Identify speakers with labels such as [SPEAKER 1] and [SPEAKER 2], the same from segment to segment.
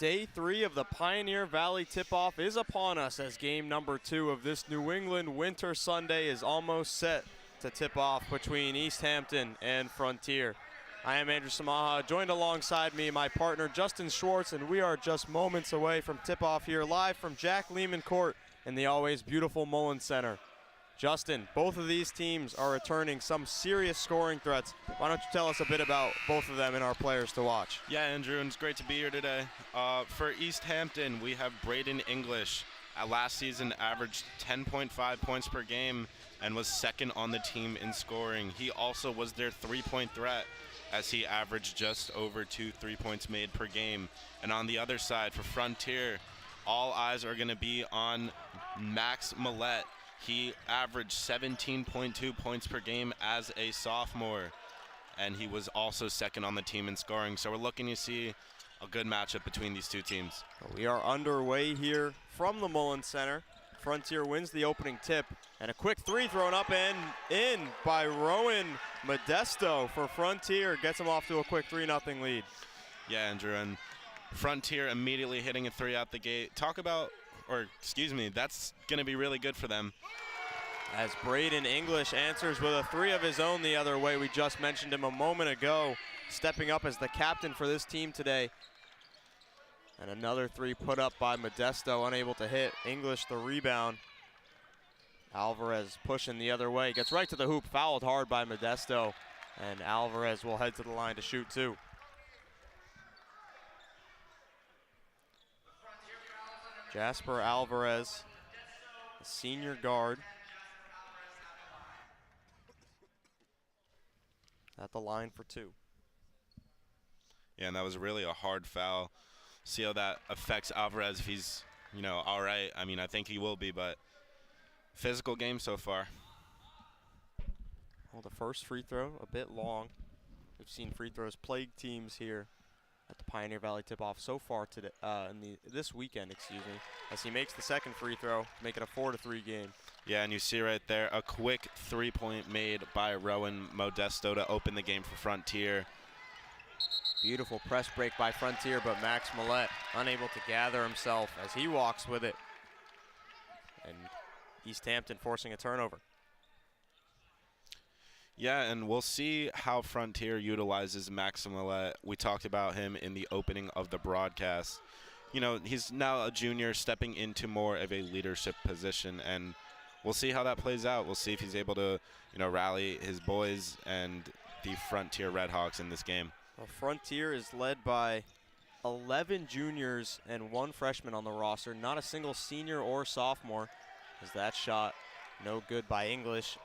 [SPEAKER 1] Day 3 of the Pioneer Valley tip-off is upon us as game number 2 of this New England Winter Sunday is almost set to tip off between Easthampton and Frontier. I am Andrew Samaha, joined alongside me my partner Justin Schwartz, and we are just moments away from tip-off here live from Jack Lehman Court in the always beautiful Mullins Center. Justin, both of these teams are returning some serious scoring threats. Why don't you tell us a bit about both of them and our players to watch?
[SPEAKER 2] Yeah, Andrew, and it's great to be here today. For Easthampton, we have Braden English. Last season averaged 10.5 points per game and was second on the team in scoring. He also was their three-point threat as he averaged just over 2 3-points made per game. And on the other side, for Frontier, all eyes are going to be on Max Millette. He averaged 17.2 points per game as a sophomore, and he was also second on the team in scoring. So we're looking to see a good matchup between these two teams.
[SPEAKER 1] We are underway here from the Mullins Center. Frontier wins the opening tip, and a quick three thrown up and in by Rowan Modesto for Frontier. Gets him off to a quick 3-0 lead.
[SPEAKER 2] Yeah, Andrew, and Frontier immediately hitting a three out the gate. That's going to be really good for them.
[SPEAKER 1] As Braden English answers with a three of his own the other way. We just mentioned him a moment ago, stepping up as the captain for this team today. And another three put up by Modesto, unable to hit. English the rebound. Alvarez pushing the other way, gets right to the hoop, fouled hard by Modesto, and Alvarez will head to the line to shoot two. Jasper Alvarez, the senior guard, at the line for two.
[SPEAKER 2] Yeah, and that was really a hard foul. See how that affects Alvarez if he's, all right. I mean, I think he will be, but physical game so far.
[SPEAKER 1] Well, the first free throw, a bit long. We've seen free throws plague teams here at the Pioneer Valley tip-off so far today, this weekend, as he makes the second free throw, make it a 4-3 game.
[SPEAKER 2] Yeah, and you see right there a quick three-point made by Rowan Modesto to open the game for Frontier.
[SPEAKER 1] Beautiful press break by Frontier, but Max Millette unable to gather himself as he walks with it. And Easthampton forcing a turnover.
[SPEAKER 2] Yeah, and we'll see how Frontier utilizes Max Millette. We talked about him in the opening of the broadcast. He's now a junior stepping into more of a leadership position, and we'll see how that plays out. We'll see if he's able to, rally his boys and the Frontier Redhawks in this game.
[SPEAKER 1] Well, Frontier is led by 11 juniors and 1 freshman on the roster. Not a single senior or sophomore, as that shot no good by English.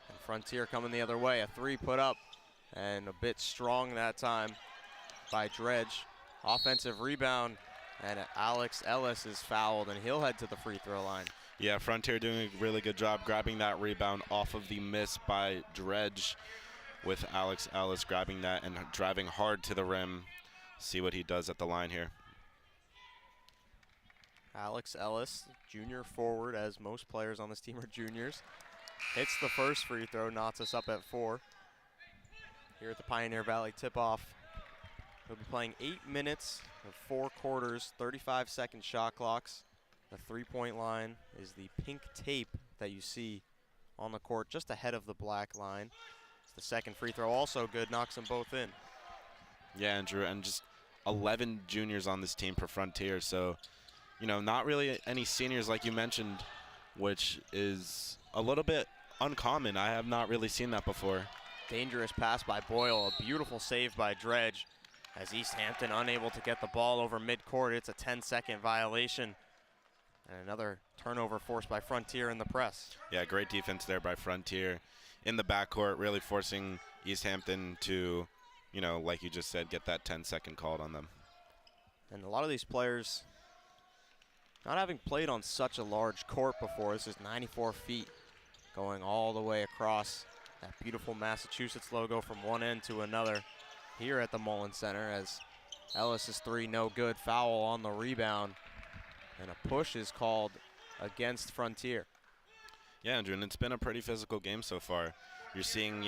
[SPEAKER 1] And Frontier coming the other way. A three put up and a bit strong that time by Dredge. Offensive rebound, and Alex Ellis is fouled, and he'll head to the free throw line.
[SPEAKER 2] Yeah, Frontier doing a really good job grabbing that rebound off of the miss by Dredge, with Alex Ellis grabbing that and driving hard to the rim. See what he does at the line here.
[SPEAKER 1] Alex Ellis, junior forward, as most players on this team are juniors. Hits the first free throw, knots us up at 4. Here at the Pioneer Valley tip-off, he'll be playing 8 minutes of 4 quarters, 35-second shot clocks. The three-point line is the pink tape that you see on the court just ahead of the black line. The second free throw also good, knocks them both in.
[SPEAKER 2] Yeah, Andrew, and just 11 juniors on this team for Frontier, so, not really any seniors like you mentioned, which is a little bit uncommon. I have not really seen that before.
[SPEAKER 1] Dangerous pass by Boyle, a beautiful save by Dredge, as Easthampton unable to get the ball over midcourt. It's a 10-second violation, and another turnover forced by Frontier in the press.
[SPEAKER 2] Yeah, great defense there by Frontier in the backcourt, really forcing Easthampton to, like you just said, get that 10-second called on them.
[SPEAKER 1] And a lot of these players, not having played on such a large court before, this is 94 feet going all the way across that beautiful Massachusetts logo from one end to another here at the Mullins Center, as Ellis's three no good, foul on the rebound, and a push is called against Frontier.
[SPEAKER 2] Yeah, Andrew, and it's been a pretty physical game so far. You're seeing,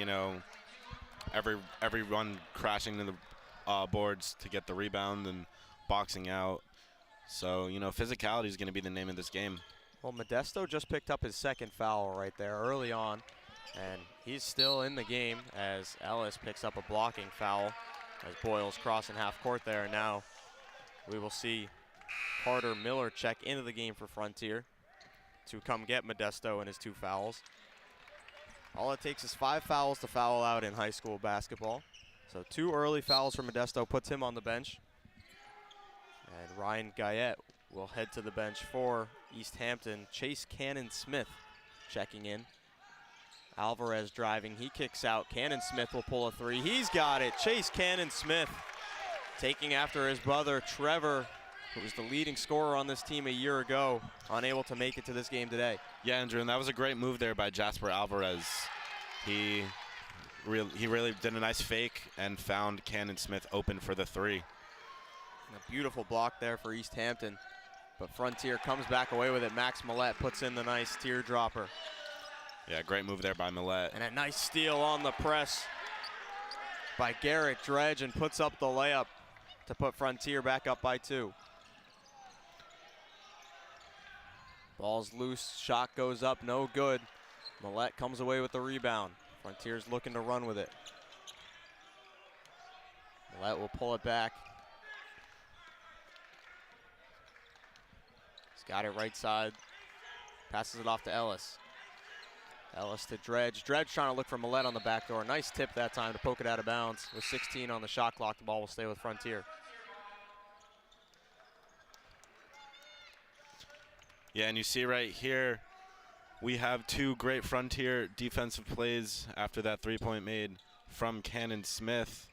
[SPEAKER 2] every run crashing to the boards to get the rebound and boxing out. So, physicality is going to be the name of this game.
[SPEAKER 1] Well, Modesto just picked up his second foul right there early on, and he's still in the game as Ellis picks up a blocking foul as Boyle's crossing half court there. Now we will see Carter Miller check into the game for Frontier to come get Modesto and his 2 fouls. All it takes is 5 fouls to foul out in high school basketball. So 2 early fouls for Modesto puts him on the bench. And Ryan Guyette will head to the bench for Easthampton. Chase Cannon Smith checking in. Alvarez driving, he kicks out. Cannon Smith will pull a 3. He's got it. Chase Cannon Smith taking after his brother Trevor, who was the leading scorer on this team a year ago, unable to make it to this game today.
[SPEAKER 2] Yeah, Andrew, and that was a great move there by Jasper Alvarez. He really did a nice fake and found Cannon Smith open for the 3.
[SPEAKER 1] And a beautiful block there for Easthampton, but Frontier comes back away with it. Max Millette puts in the nice teardropper.
[SPEAKER 2] Yeah, great move there by Millette.
[SPEAKER 1] And a nice steal on the press by Garrett Dredge and puts up the layup to put Frontier back up by 2. Ball's loose, shot goes up, no good. Millette comes away with the rebound. Frontier's looking to run with it. Millette will pull it back. He's got it right side. Passes it off to Ellis. Ellis to Dredge. Dredge trying to look for Millette on the back door. Nice tip that time to poke it out of bounds. With 16 on the shot clock, the ball will stay with Frontier.
[SPEAKER 2] Yeah, and you see right here, we have 2 great Frontier defensive plays after that 3-point made from Cannon Smith.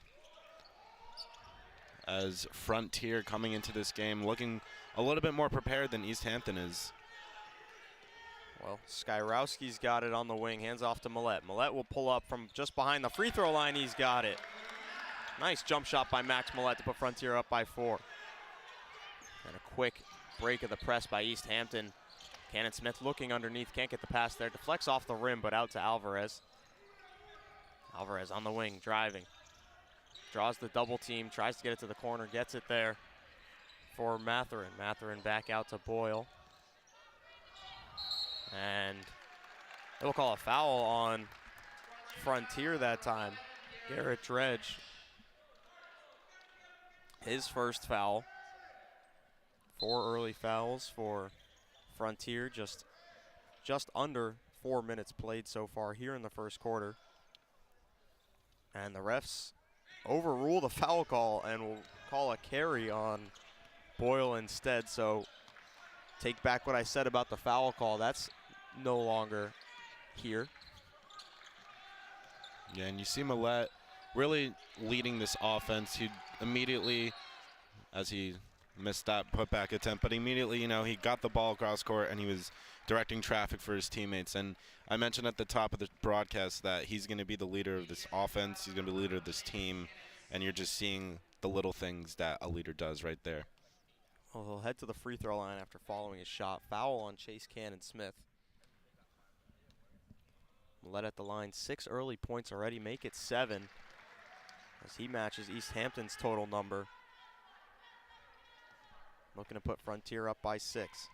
[SPEAKER 2] As Frontier coming into this game looking a little bit more prepared than Easthampton is.
[SPEAKER 1] Well, Skyrowski's got it on the wing, hands off to Millette. Millette will pull up from just behind the free throw line, he's got it. Nice jump shot by Max Millette to put Frontier up by 4. And a quick break of the press by Easthampton. Cannon Smith looking underneath, can't get the pass there. Deflects off the rim, but out to Alvarez. Alvarez on the wing, driving. Draws the double team, tries to get it to the corner, gets it there for Matherin. Matherin back out to Boyle. And they will call a foul on Frontier that time. Garrett Dredge, his first foul. 4 early fouls for Frontier, just under 4 minutes played so far here in the first quarter. And the refs overrule the foul call and will call a carry on Boyle instead. So take back what I said about the foul call. That's no longer here.
[SPEAKER 2] Yeah, and you see Millette really leading this offense. He immediately, as he missed that putback attempt, but immediately, he got the ball across court and he was directing traffic for his teammates. And I mentioned at the top of the broadcast that he's going to be the leader of this offense. He's going to be the leader of this team. And you're just seeing the little things that a leader does right there.
[SPEAKER 1] Well, he'll head to the free throw line after following his shot. Foul on Chase Cannon Smith. Millette at the line, 6 early points already, make it 7 as he matches Easthampton's total number. Looking to put Frontier up by 6.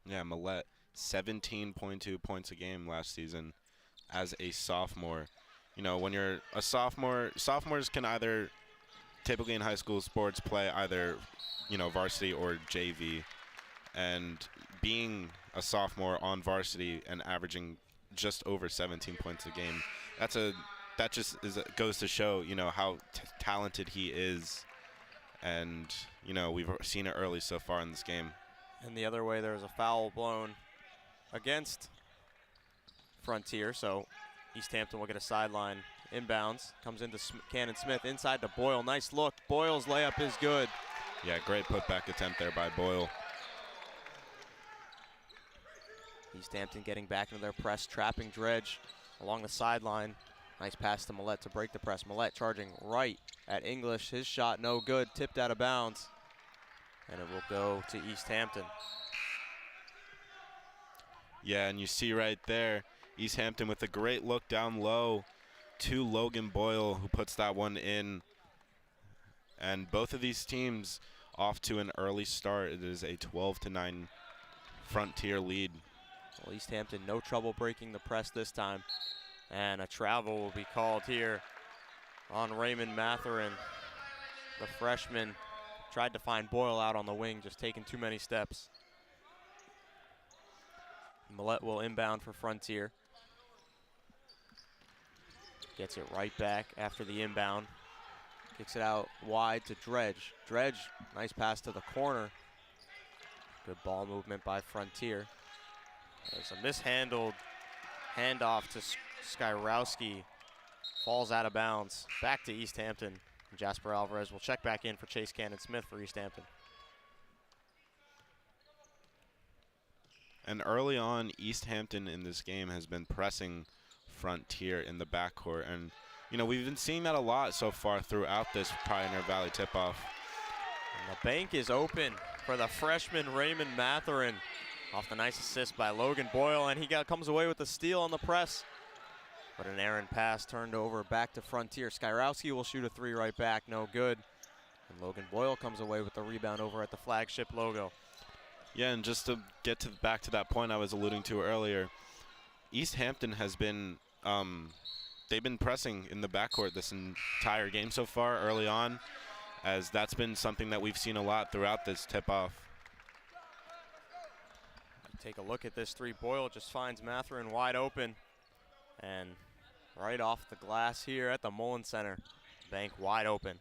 [SPEAKER 2] Yeah, Millette, 17.2 points a game last season as a sophomore. When you're a sophomore, sophomores can either, typically in high school sports, play either, varsity or JV. And being a sophomore on varsity and averaging just over 17 points a game, that just goes to show, how talented he is. And, we've seen it early so far in this game.
[SPEAKER 1] And the other way, there's a foul blown against Frontier, so Easthampton will get a sideline inbounds. Comes into Cannon Smith inside to Boyle. Nice look. Boyle's layup is good.
[SPEAKER 2] Yeah, great putback attempt there by Boyle.
[SPEAKER 1] Easthampton getting back into their press, trapping Dredge along the sideline. Nice pass to Millette to break the press. Millette charging right at English. His shot no good, tipped out of bounds. And it will go to Easthampton.
[SPEAKER 2] Yeah, and you see right there, Easthampton with a great look down low to Logan Boyle, who puts that one in. And both of these teams off to an early start. It is a 12-9 Frontier lead.
[SPEAKER 1] Well, Easthampton no trouble breaking the press this time. And a travel will be called here on Raymond Matherin. The freshman tried to find Boyle out on the wing, just taking too many steps. Millette will inbound for Frontier. Gets it right back after the inbound. Kicks it out wide to Dredge. Dredge, nice pass to the corner. Good ball movement by Frontier. There's a mishandled handoff to Skyrowski. Falls out of bounds. Back to Easthampton. Jasper Alvarez will check back in for Chase Cannon-Smith for Easthampton.
[SPEAKER 2] And early on, Easthampton in this game has been pressing Frontier in the backcourt. And, you know, we've been seeing that a lot so far throughout this Pioneer Valley tip-off.
[SPEAKER 1] And the bank is open for the freshman Raymond Matherin. Off the nice assist by Logan Boyle, and he comes away with the steal on the press. But an errant pass turned over back to Frontier. Skyrowski will shoot a three right back, no good. And Logan Boyle comes away with the rebound over at the flagship logo.
[SPEAKER 2] Yeah, and just to get back to that point I was alluding to earlier, Easthampton has been, they've been pressing in the backcourt this entire game so far early on, as that's been something that we've seen a lot throughout this tip-off.
[SPEAKER 1] Take a look at this three. Boyle just finds Matherin wide open. And right off the glass here at the Mullen Center. Bank wide open.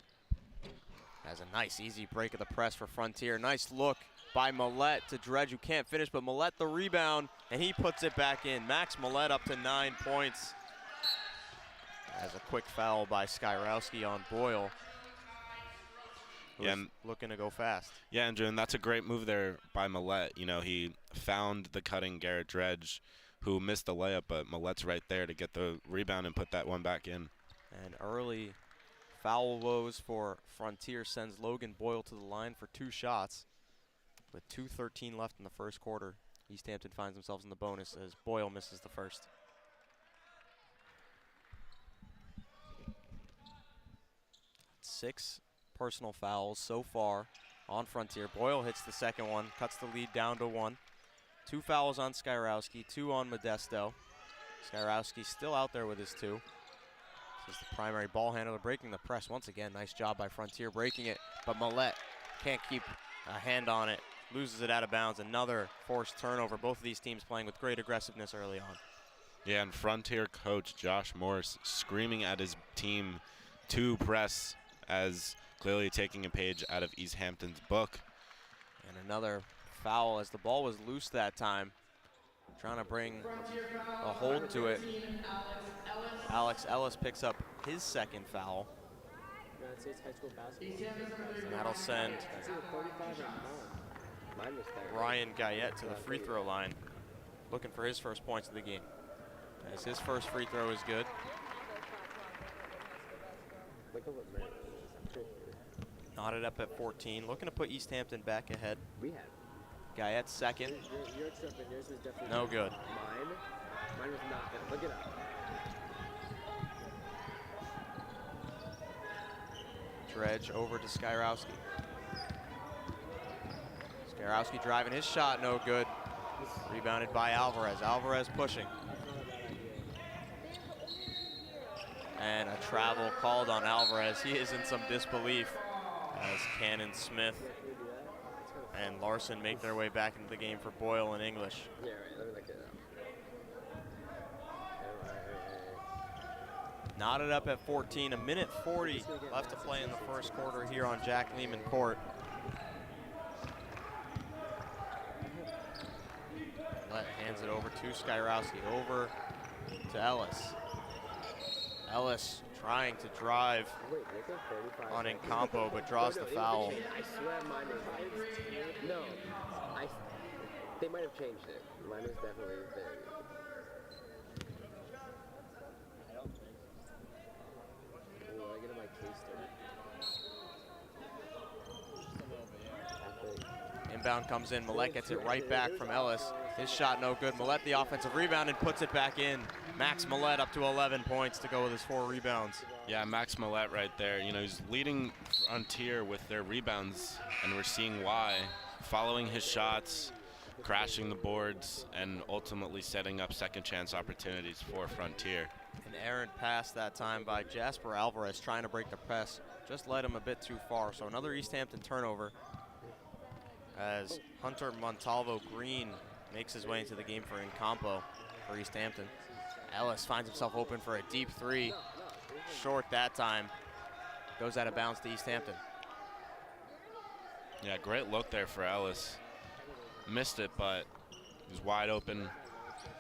[SPEAKER 1] Has a nice easy break of the press for Frontier. Nice look by Millette to Dredge, who can't finish, but Millette the rebound, and he puts it back in. Max Millette up to 9 points. Has a quick foul by Skyrowski on Boyle. Yeah, looking to go fast.
[SPEAKER 2] Yeah, Andrew, and that's a great move there by Millette. You know, he found the cutting Garrett Dredge, who missed the layup, but Millette's right there to get the rebound and put that one back in.
[SPEAKER 1] And early foul woes for Frontier sends Logan Boyle to the line for 2 shots. With 2:13 left in the first quarter, Easthampton finds themselves in the bonus as Boyle misses the first. Six personal fouls so far on Frontier. Boyle hits the second one, cuts the lead down to 1. 2 fouls on Skyrowski, 2 on Modesto. Skyrowski still out there with his 2. This is the primary ball handler breaking the press. Once again, nice job by Frontier breaking it, but Millette can't keep a hand on it, loses it out of bounds. Another forced turnover. Both of these teams playing with great aggressiveness early on.
[SPEAKER 2] Yeah, and Frontier coach Josh Morris screaming at his team to press, as clearly taking a page out of Easthampton's book.
[SPEAKER 1] And another foul as the ball was loose that time. Trying to bring a hold to it. Alex Ellis picks up his second foul. And that'll send Ryan Guyette to the free throw line, looking for his first points of the game. As his first free throw is good. Knotted up at 14, looking to put Easthampton back ahead. Guyette's second. No good.
[SPEAKER 3] Mine was not good. Look it up.
[SPEAKER 1] Dredge over to Skyrowski. Skyrowski driving his shot, no good. Rebounded by Alvarez. Alvarez pushing. And a travel called on Alvarez. He is in some disbelief as Cannon-Smith and Larson make their way back into the game for Boyle and English.
[SPEAKER 3] Yeah, right. Let me look it up.
[SPEAKER 1] Knotted up at 14, a minute 40 left to play in the first quarter here on Jack Lehman Court. Hands it over to Skyrowski, over to Ellis. Ellis trying to drive on Incampo, but draws the foul.
[SPEAKER 3] I swear mine was no. They might have changed it. Mine was definitely there. Oh, I get my case there.
[SPEAKER 1] Inbound comes in. Millette gets it right back from Ellis. His shot no good. Millette the offensive rebound and puts it back in. Max Millette up to 11 points to go with his 4 rebounds.
[SPEAKER 2] Yeah, Max Millette right there. You know, he's leading Frontier with their rebounds, and we're seeing why. Following his shots, crashing the boards, and ultimately setting up second chance opportunities for Frontier.
[SPEAKER 1] An errant pass that time by Jasper Alvarez trying to break the press. Just led him a bit too far. So another Easthampton turnover as Hunter Montalvo Green makes his way into the game for Incampo for Easthampton. Ellis finds himself open for a deep three. Short that time. Goes out of bounds to Easthampton.
[SPEAKER 2] Yeah, great look there for Ellis. Missed it, but he's wide open.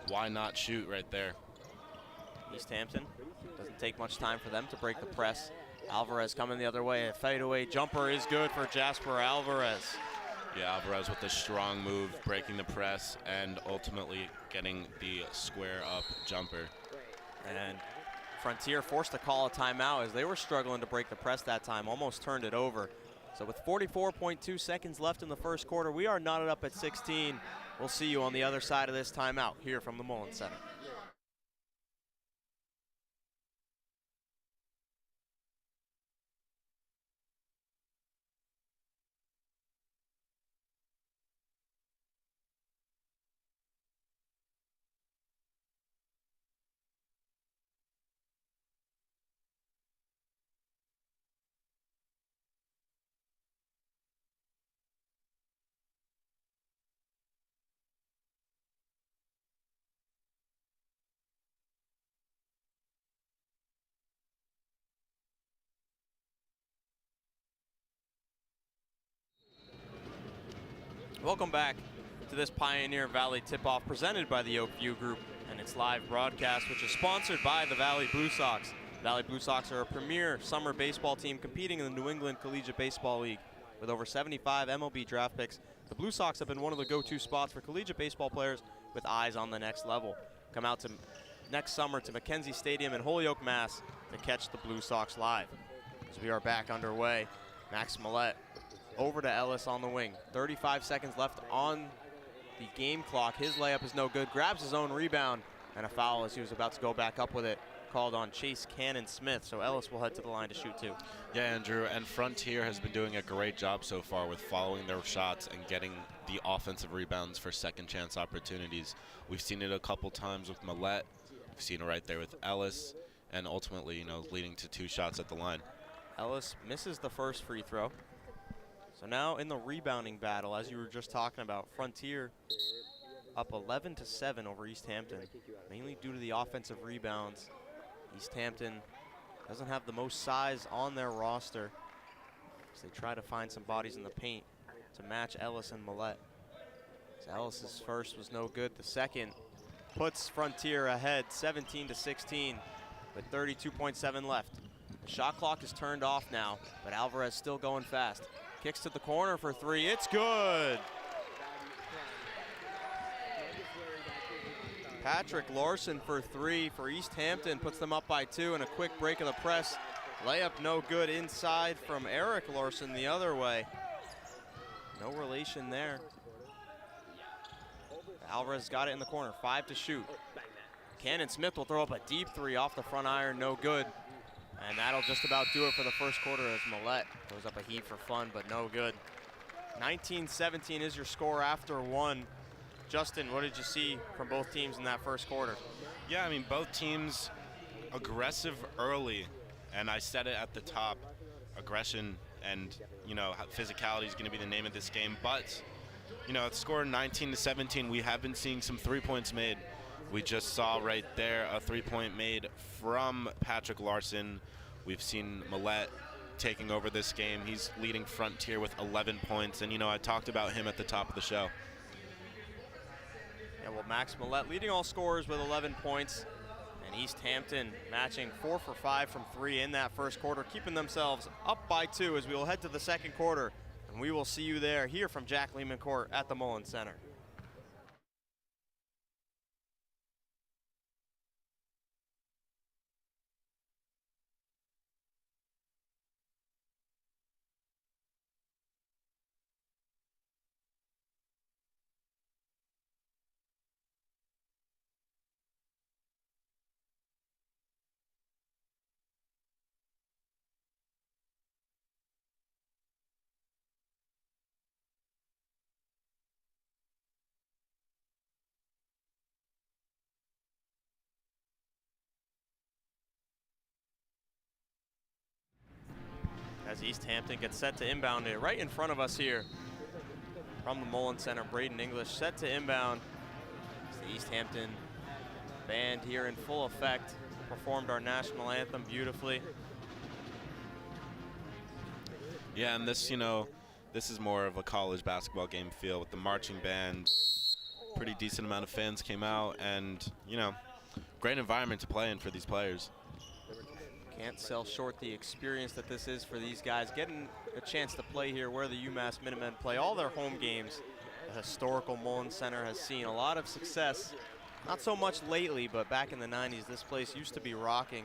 [SPEAKER 2] Why not shoot right there?
[SPEAKER 1] Easthampton, doesn't take much time for them to break the press. Alvarez coming the other way. A fadeaway jumper is good for Jasper Alvarez.
[SPEAKER 2] Yeah, Alvarez with a strong move, breaking the press, and ultimately getting the square up jumper.
[SPEAKER 1] And Frontier forced to call a timeout as they were struggling to break the press that time, almost turned it over. So with 44.2 seconds left in the first quarter, we are knotted up at 16. We'll see you on the other side of this timeout here from the Mullins Center. Welcome back to this Pioneer Valley tip-off presented by the Oakview Group and its live broadcast, which is sponsored by the Valley Blue Sox. The Valley Blue Sox are a premier summer baseball team competing in the New England Collegiate Baseball League. With over 75 MLB draft picks, the Blue Sox have been one of the go-to spots for collegiate baseball players with eyes on the next level. Come out to next summer to Mackenzie Stadium in Holyoke, Mass. to catch the Blue Sox live. As we are back underway, Max Millette over to Ellis on the wing. 35 seconds left on the game clock. His layup is no good. Grabs his own rebound, and a foul as he was about to go back up with it. Called on Chase Cannon Smith, so Ellis will head to the line to shoot too.
[SPEAKER 2] Yeah, Andrew, and Frontier has been doing a great job so far with following their shots and getting the offensive rebounds for second chance opportunities. We've seen it a couple times with Millette. We've seen it right there with Ellis, and ultimately, leading to 2 shots at the line.
[SPEAKER 1] Ellis misses the first free throw. So now in the rebounding battle, as you were just talking about, Frontier up 11-7 over Easthampton, mainly due to the offensive rebounds. Easthampton doesn't have the most size on their roster, so they try to find some bodies in the paint to match Ellis and Millette. So Ellis's first was no good. The second puts Frontier ahead 17-16 with 32.7 left. The shot clock is turned off now, but Alvarez still going fast. Kicks to the corner for 3. It's good. Patrick Larson for 3 for Easthampton, puts them up by 2, and a quick break of the press. Layup no good inside from Eric Larson the other way. No relation there. Alvarez got it in the corner, 5 to shoot. Cannon Smith will throw up a deep 3 off the front iron, no good. And that'll just about do it for the first quarter as Millette goes up a heave for fun, but no good. 19-17 is your score after 1. Justin, what did you see from both teams in that first quarter?
[SPEAKER 2] Yeah, I mean, both teams aggressive early, and I said it at the top, aggression and, physicality is going to be the name of this game. But, at score 19-17, we have been seeing some 3 points made. We just saw right there a 3-point made from Patrick Larson. We've seen Millette taking over this game. He's leading Frontier with 11 points, and, I talked about him at the top of the show.
[SPEAKER 1] Yeah, well, Max Millette leading all scorers with 11 points, and Easthampton matching 4 for 5 from 3 in that first quarter, keeping themselves up by 2 as we will head to the second quarter, and we will see you there here from Jack Lehman Court at the Mullins Center. Easthampton gets set to inbound it right in front of us here. From the Mullen Center, Braden English set to inbound. It's the Easthampton band here in full effect. Performed our national anthem beautifully.
[SPEAKER 2] Yeah, and this, this is more of a college basketball game feel with the marching band. Pretty decent amount of fans came out, and, great environment to play in for these players.
[SPEAKER 1] Can't sell short the experience that this is for these guys. Getting a chance to play here where the UMass Minutemen play all their home games. The historical Mullen Center has seen a lot of success. Not so much lately, but back in the 90s, this place used to be rocking.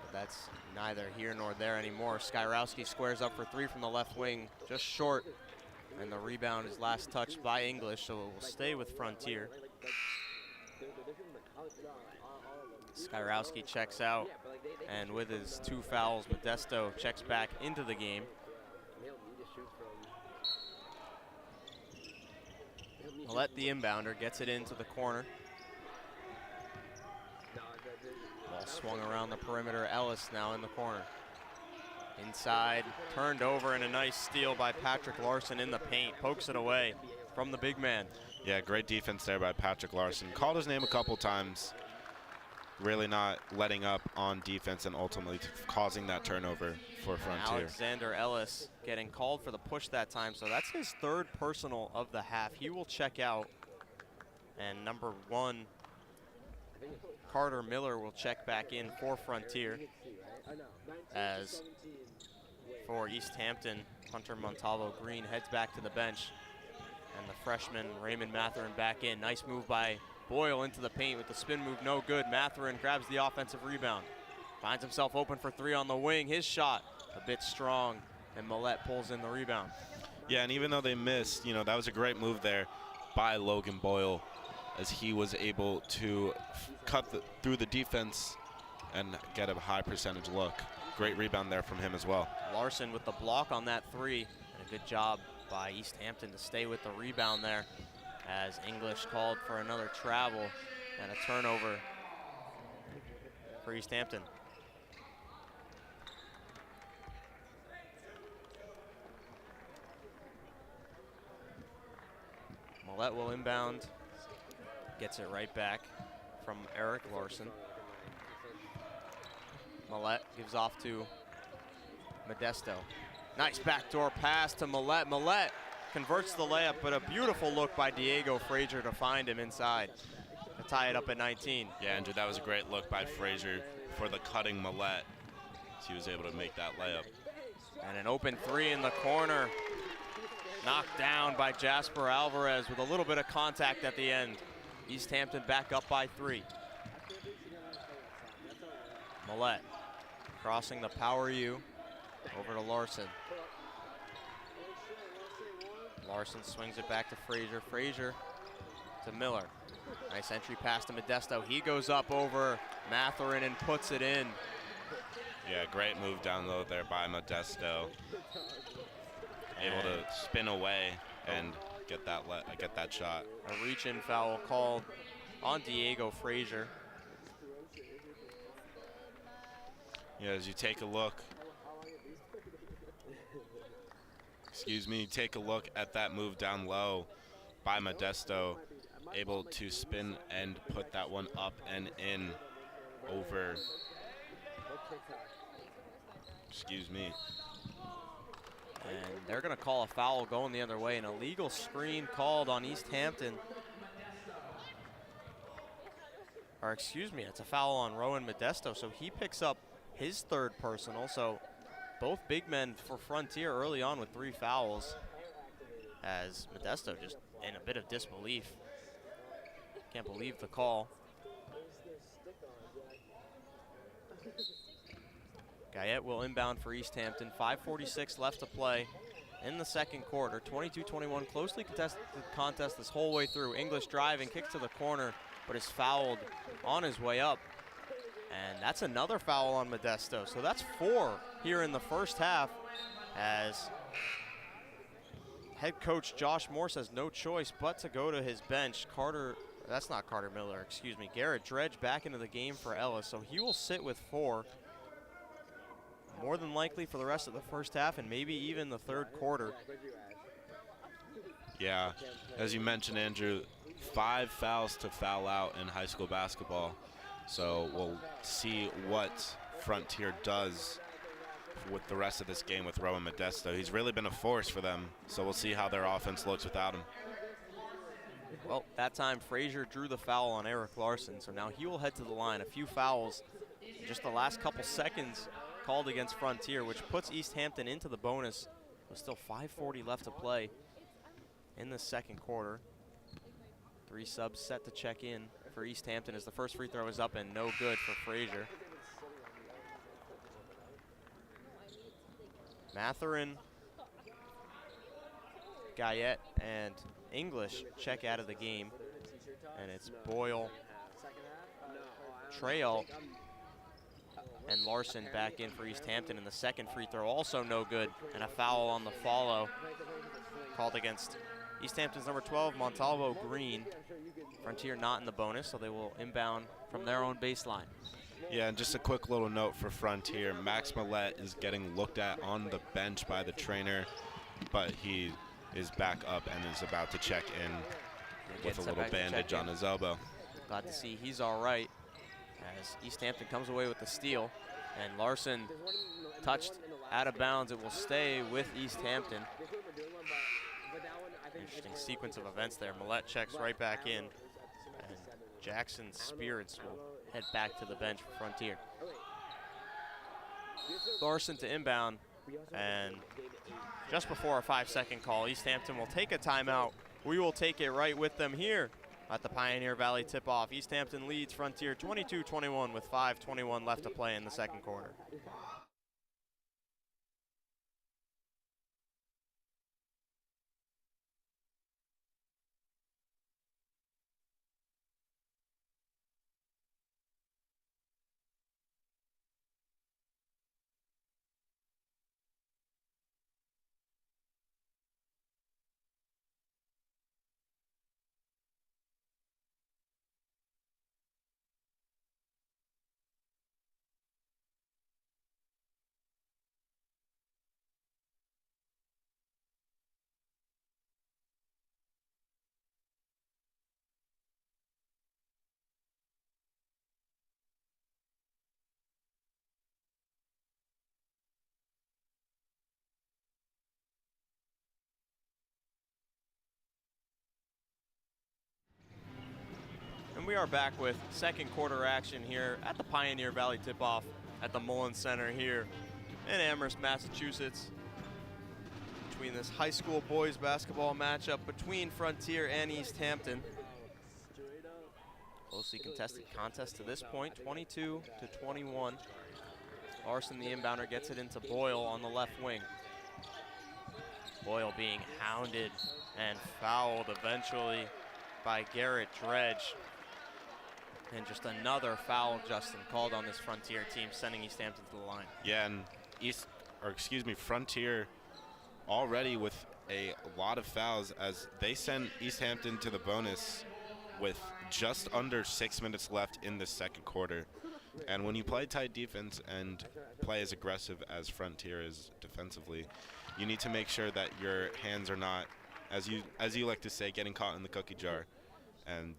[SPEAKER 1] But that's neither here nor there anymore. Skyrowski squares up for three from the left wing, just short. And the rebound is last touched by English, so it will stay with Frontier. Skyrowski checks out, and with his 2 fouls, Modesto checks back into the game. Millette, the inbounder, gets it into the corner. Ball swung around the perimeter. Ellis now in the corner. Inside, turned over, and a nice steal by Patrick Larson in the paint. Pokes it away from the big man.
[SPEAKER 2] Yeah, great defense there by Patrick Larson. Called his name a couple times. Really not letting up on defense and ultimately causing that turnover for Frontier.
[SPEAKER 1] Alexander Ellis getting called for the push that time, so that's his 3rd personal of the half. He will check out, and number 1, Carter Miller, will check back in for Frontier. As for Easthampton, Hunter Montalvo Green heads back to the bench, and the freshman Raymond Matherin back in. Nice move by Boyle into the paint with the spin move, no good. Matherin grabs the offensive rebound. Finds himself open for 3 on the wing. His shot a bit strong, and Millette pulls in the rebound.
[SPEAKER 2] Yeah, and even though they missed, that was a great move there by Logan Boyle, as he was able to cut through the defense and get a high percentage look. Great rebound there from him as well.
[SPEAKER 1] Larson with the block on that 3, and a good job by Easthampton to stay with the rebound there, as English called for another travel and a turnover for Easthampton. Millette will inbound, gets it right back from Eric Larson. Millette gives off to Modesto. Nice backdoor pass to Millette. Millette converts the layup, but a beautiful look by Diego Frazier to find him inside to tie it up at 19.
[SPEAKER 2] Yeah, Andrew, that was a great look by Frazier for the cutting Millette. He was able to make that layup.
[SPEAKER 1] And an open 3 in the corner. Knocked down by Jasper Alvarez with a little bit of contact at the end. Easthampton back up by 3. Millette crossing the power U over to Larson. Larson swings it back to Frazier. Frazier to Miller. Nice entry pass to Modesto. He goes up over Matherin and puts it in.
[SPEAKER 2] Yeah, great move down low there by Modesto. Able to spin away and get that shot.
[SPEAKER 1] A reach-in foul called on Diego Frazier.
[SPEAKER 2] Yeah, as you take a look, take a look at that move down low by Modesto, able to spin and put that one up and in over,
[SPEAKER 1] And they're gonna call a foul going the other way. An illegal screen called on Easthampton. Or it's a foul on Rowan Modesto, so he picks up his 3rd personal. So both big men for Frontier early on with 3 fouls, as Modesto just in a bit of disbelief. Can't believe the call. Guyette will inbound for Easthampton. 5:46 left to play in the 2nd quarter. 22-21, closely contested contest this whole way through. English driving, kicks to the corner, but is fouled on his way up. And that's another foul on Modesto. So that's 4 here in the first half, as head coach Josh Morse has no choice but to go to his bench. Garrett Dredge back into the game for Ellis, so he will sit with 4. more than likely for the rest of the first half and maybe even the third quarter.
[SPEAKER 2] Yeah, as you mentioned, Andrew, 5 fouls to foul out in high school basketball. So we'll see what Frontier does with the rest of this game with Rowan Modesto. He's really been a force for them, so we'll see how their offense looks without him.
[SPEAKER 1] Well, that time Frazier drew the foul on Eric Larson, so now he will head to the line. A few fouls in just the last couple seconds called against Frontier, which puts Easthampton into the bonus with still 5:40 left to play in the second quarter. 3 subs set to check in for Easthampton as the first free throw is up and no good for Frazier. Matherin, Guyette, and English check out of the game. And it's Boyle, Trail, and Larson back in for Easthampton. And the second free throw also no good. And a foul on the follow called against Easthampton's number 12, Montalvo Green. Frontier not in the bonus, so they will inbound from their own baseline.
[SPEAKER 2] Yeah, and just a quick little note for Frontier. Max Millette is getting looked at on the bench by the trainer, but he is back up and is about to check in with a little bandage on his elbow.
[SPEAKER 1] Glad to see he's all right as Easthampton comes away with the steal. And Larson touched out of bounds. It will stay with Easthampton. Interesting sequence of events there. Millette checks right back in. And Jackson's Spirits will head back to the bench for Frontier. Larson to inbound, and just before a 5-second call, Easthampton will take a timeout. We will take it right with them here at the Pioneer Valley tip-off. Easthampton leads Frontier 22-21 with 5:21 left to play in the second quarter. And we are back with second quarter action here at the Pioneer Valley tip-off at the Mullins Center here in Amherst, Massachusetts. Between this high school boys basketball matchup between Frontier and Easthampton. Closely contested contest to this point, 22-21. Larson, the inbounder, gets it into Boyle on the left wing. Boyle being hounded and fouled eventually by Garrett Dredge. And just another foul, Justin, called on this Frontier team, sending Easthampton to the line.
[SPEAKER 2] Yeah, and Frontier already with a lot of fouls as they send Easthampton to the bonus with just under 6 minutes left in the second quarter. And when you play tight defense and play as aggressive as Frontier is defensively, you need to make sure that your hands are not, as you like to say, getting caught in the cookie jar, and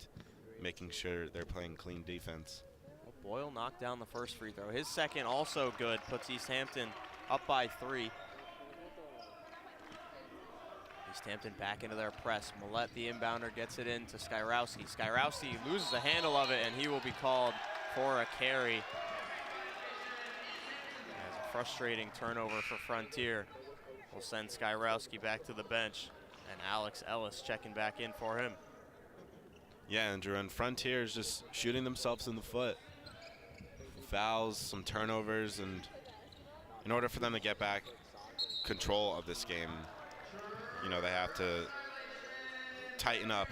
[SPEAKER 2] making sure they're playing clean defense.
[SPEAKER 1] Well, Boyle knocked down the first free throw. His second also good, puts Easthampton up by 3. Easthampton back into their press. Millette, the inbounder, gets it in to Skyrowski. Skyrowski loses the handle of it, and he will be called for a carry. As a frustrating turnover for Frontier will send Skyrowski back to the bench, and Alex Ellis checking back in for him.
[SPEAKER 2] Yeah, Andrew, and Frontier is just shooting themselves in the foot. Fouls, some turnovers, and in order for them to get back control of this game, you know, they have to tighten up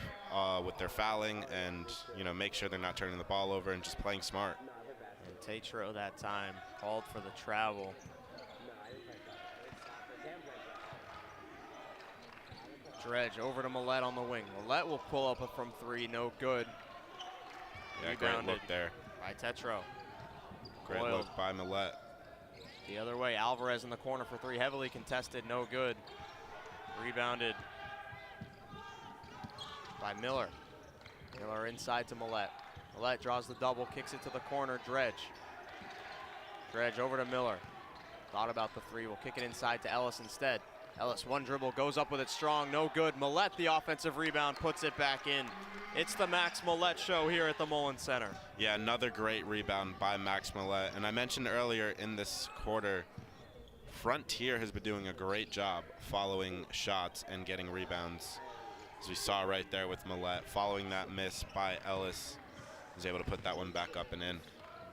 [SPEAKER 2] with their fouling and, you know, make sure they're not turning the ball over and just playing smart.
[SPEAKER 1] And Tatro that time called for the travel. Dredge over to Millette on the wing. Millette will pull up from 3, no good.
[SPEAKER 2] Yeah, great look there.
[SPEAKER 1] By Tetro.
[SPEAKER 2] Great
[SPEAKER 1] Boyle
[SPEAKER 2] look by Millette.
[SPEAKER 1] The other way, Alvarez in the corner for three, heavily contested, no good. Rebounded by Miller. Miller inside to Millette. Millette draws the double, kicks it to the corner, Dredge. Dredge over to Miller. Thought about the three, will kick it inside to Ellis instead. Ellis, one dribble, goes up with it strong, no good. Millette, the offensive rebound, puts it back in. It's the Max Millette show here at the Mullen Center.
[SPEAKER 2] Yeah, another great rebound by Max Millette. And I mentioned earlier in this quarter, Frontier has been doing a great job following shots and getting rebounds. As we saw right there with Millette, following that miss by Ellis, was able to put that one back up and in.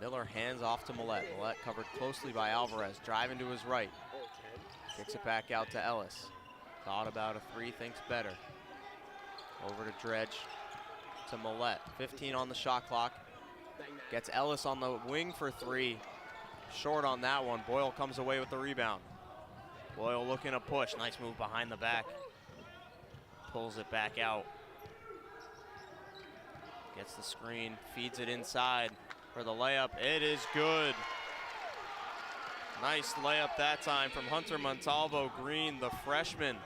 [SPEAKER 1] Miller hands off to Millette. Millette covered closely by Alvarez, driving to his right. Kicks it back out to Ellis. Thought about a three, thinks better. Over to Dredge, to Millette. 15 on the shot clock. Gets Ellis on the wing for three. Short on that one. Boyle comes away with the rebound. Boyle looking to push. Nice move behind the back. Pulls it back out. Gets the screen, feeds it inside for the layup. It is good. Nice layup that time from Hunter Montalvo Green, the freshman.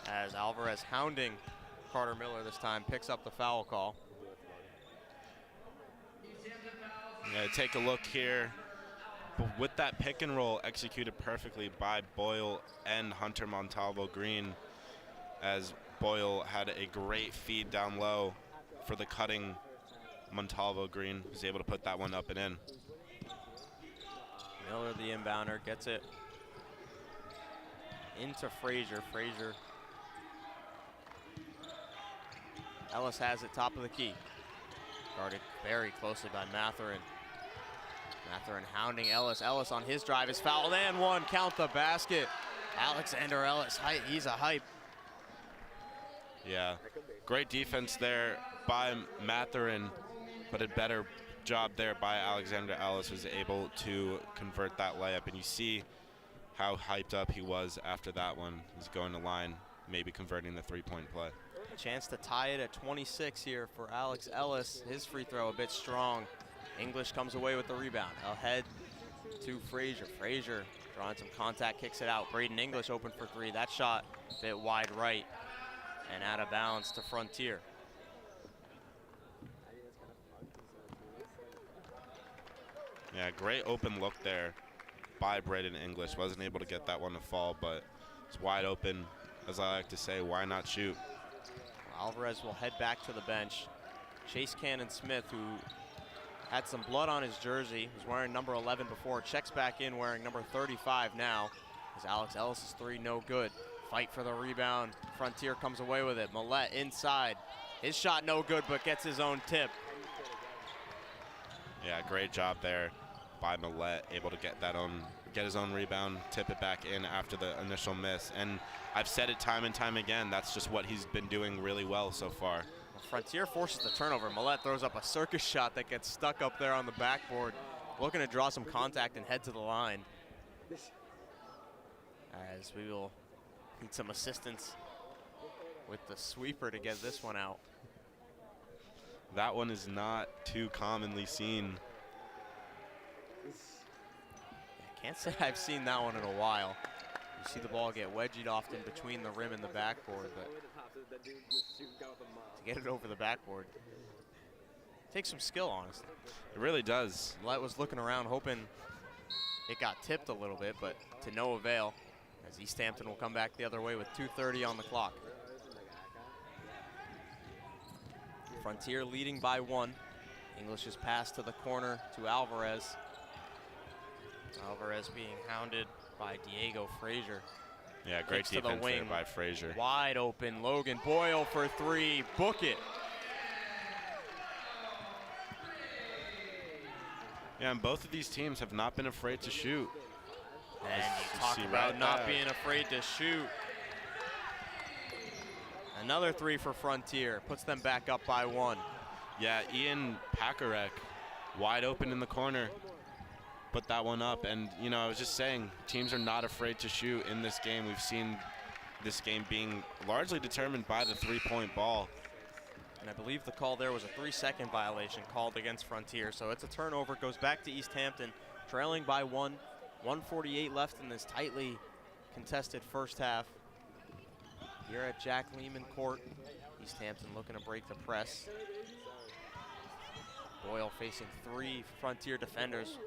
[SPEAKER 1] As Alvarez hounding Carter Miller this time, picks up the foul call.
[SPEAKER 2] Yeah, take a look here. With that pick and roll executed perfectly by Boyle and Hunter Montalvo Green, as Boyle had a great feed down low for the cutting Montalvo Green, was able to put that one up and in.
[SPEAKER 1] Miller, the inbounder, gets it into Frazier. Frazier. Ellis has it top of the key. Guarded very closely by Matherin. Matherin hounding Ellis. Ellis on his drive is fouled and one. Count the basket. Alexander Ellis, he's a hype.
[SPEAKER 2] Yeah, great defense there by Matherin, but a better job there by Alexander Ellis, was able to convert that layup. And you see how hyped up he was after that one. He's going to line, maybe converting the three-point play.
[SPEAKER 1] Chance to tie it at 26 here for Alex Ellis. His free throw a bit strong. English comes away with the rebound. Ahead to Frazier. Frazier drawing some contact, kicks it out. Braden English open for three. That shot a bit wide right and out of bounds to Frontier.
[SPEAKER 2] Yeah, great open look there by Braden English. Wasn't able to get that one to fall, but it's wide open. As I like to say, why not shoot?
[SPEAKER 1] Alvarez will head back to the bench. Chase Cannon Smith, who had some blood on his jersey, was wearing number 11 before, checks back in wearing number 35 now. As Alex Ellis' three no good. Fight for the rebound. Frontier comes away with it. Millette inside. His shot no good, but gets his own tip.
[SPEAKER 2] Yeah, great job there by Millette, able to get his own rebound, tip it back in after the initial miss. And I've said it time and time again, that's just what he's been doing really well so far.
[SPEAKER 1] Well, Frontier forces the turnover. Millette throws up a circus shot that gets stuck up there on the backboard, looking to draw some contact and head to the line. As we will need some assistance with the sweeper to get this one out.
[SPEAKER 2] That one is not too commonly seen.
[SPEAKER 1] I can't say I've seen that one in a while. You see the ball get wedged often between the rim and the backboard, but to get it over the backboard takes some skill, honestly.
[SPEAKER 2] It really does.
[SPEAKER 1] Millette was looking around hoping it got tipped a little bit, but to no avail, as Easthampton will come back the other way with 2:30 on the clock. Frontier leading by one. English's pass to the corner to Alvarez. Alvarez being hounded by Diego Frazier.
[SPEAKER 2] Yeah, great
[SPEAKER 1] Kicks to
[SPEAKER 2] defense
[SPEAKER 1] the wing.
[SPEAKER 2] there by Frazier.
[SPEAKER 1] Wide open, Logan Boyle for three. Book it.
[SPEAKER 2] Yeah, and both of these teams have not been afraid to shoot.
[SPEAKER 1] And you talk about not being afraid to shoot. Another three for Frontier, puts them back up by one.
[SPEAKER 2] Yeah, Ian Pakarek, wide open in the corner, put that one up. And, you know, I was just saying, teams are not afraid to shoot in this game. We've seen this game being largely determined by the three-point ball.
[SPEAKER 1] And I believe the call there was a 3-second violation called against Frontier. So it's a turnover, goes back to Easthampton, trailing by one 1:48 left in this tightly contested first half. Here at Jack Lehman Court, Easthampton looking to break the press. Boyle facing 3 Frontier defenders.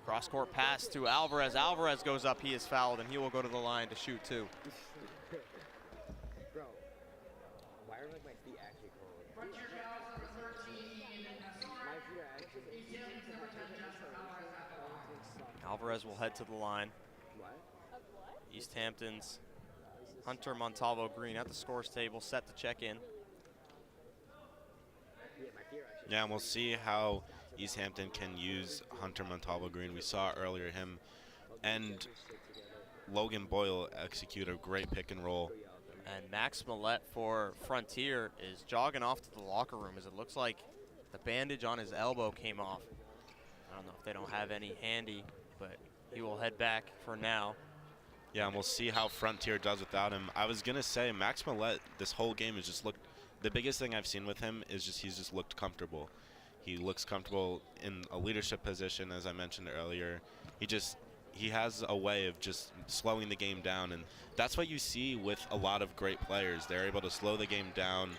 [SPEAKER 1] Cross-court pass to Alvarez. Alvarez goes up, he is fouled, and he will go to the line to shoot 2.
[SPEAKER 3] Bro, why are like my feet actually cold?
[SPEAKER 1] Alvarez will head to the line.
[SPEAKER 3] What?
[SPEAKER 1] Easthampton's Hunter Montalvo Green at the scores table, set to check in.
[SPEAKER 2] Yeah, and we'll see how Easthampton can use Hunter Montalvo Green. We saw earlier him and Logan Boyle execute a great pick and roll.
[SPEAKER 1] And Max Millette for Frontier is jogging off to the locker room as it looks like the bandage on his elbow came off. I don't know if they don't have any handy, but he will head back for now.
[SPEAKER 2] Yeah, and we'll see how Frontier does without him. I was going to say, Max Millette, this whole game has just looked, the biggest thing I've seen with him is just he's just looked comfortable. He looks comfortable in a leadership position, as I mentioned earlier. He has a way of just slowing the game down, and that's what you see with a lot of great players. They're able to slow the game down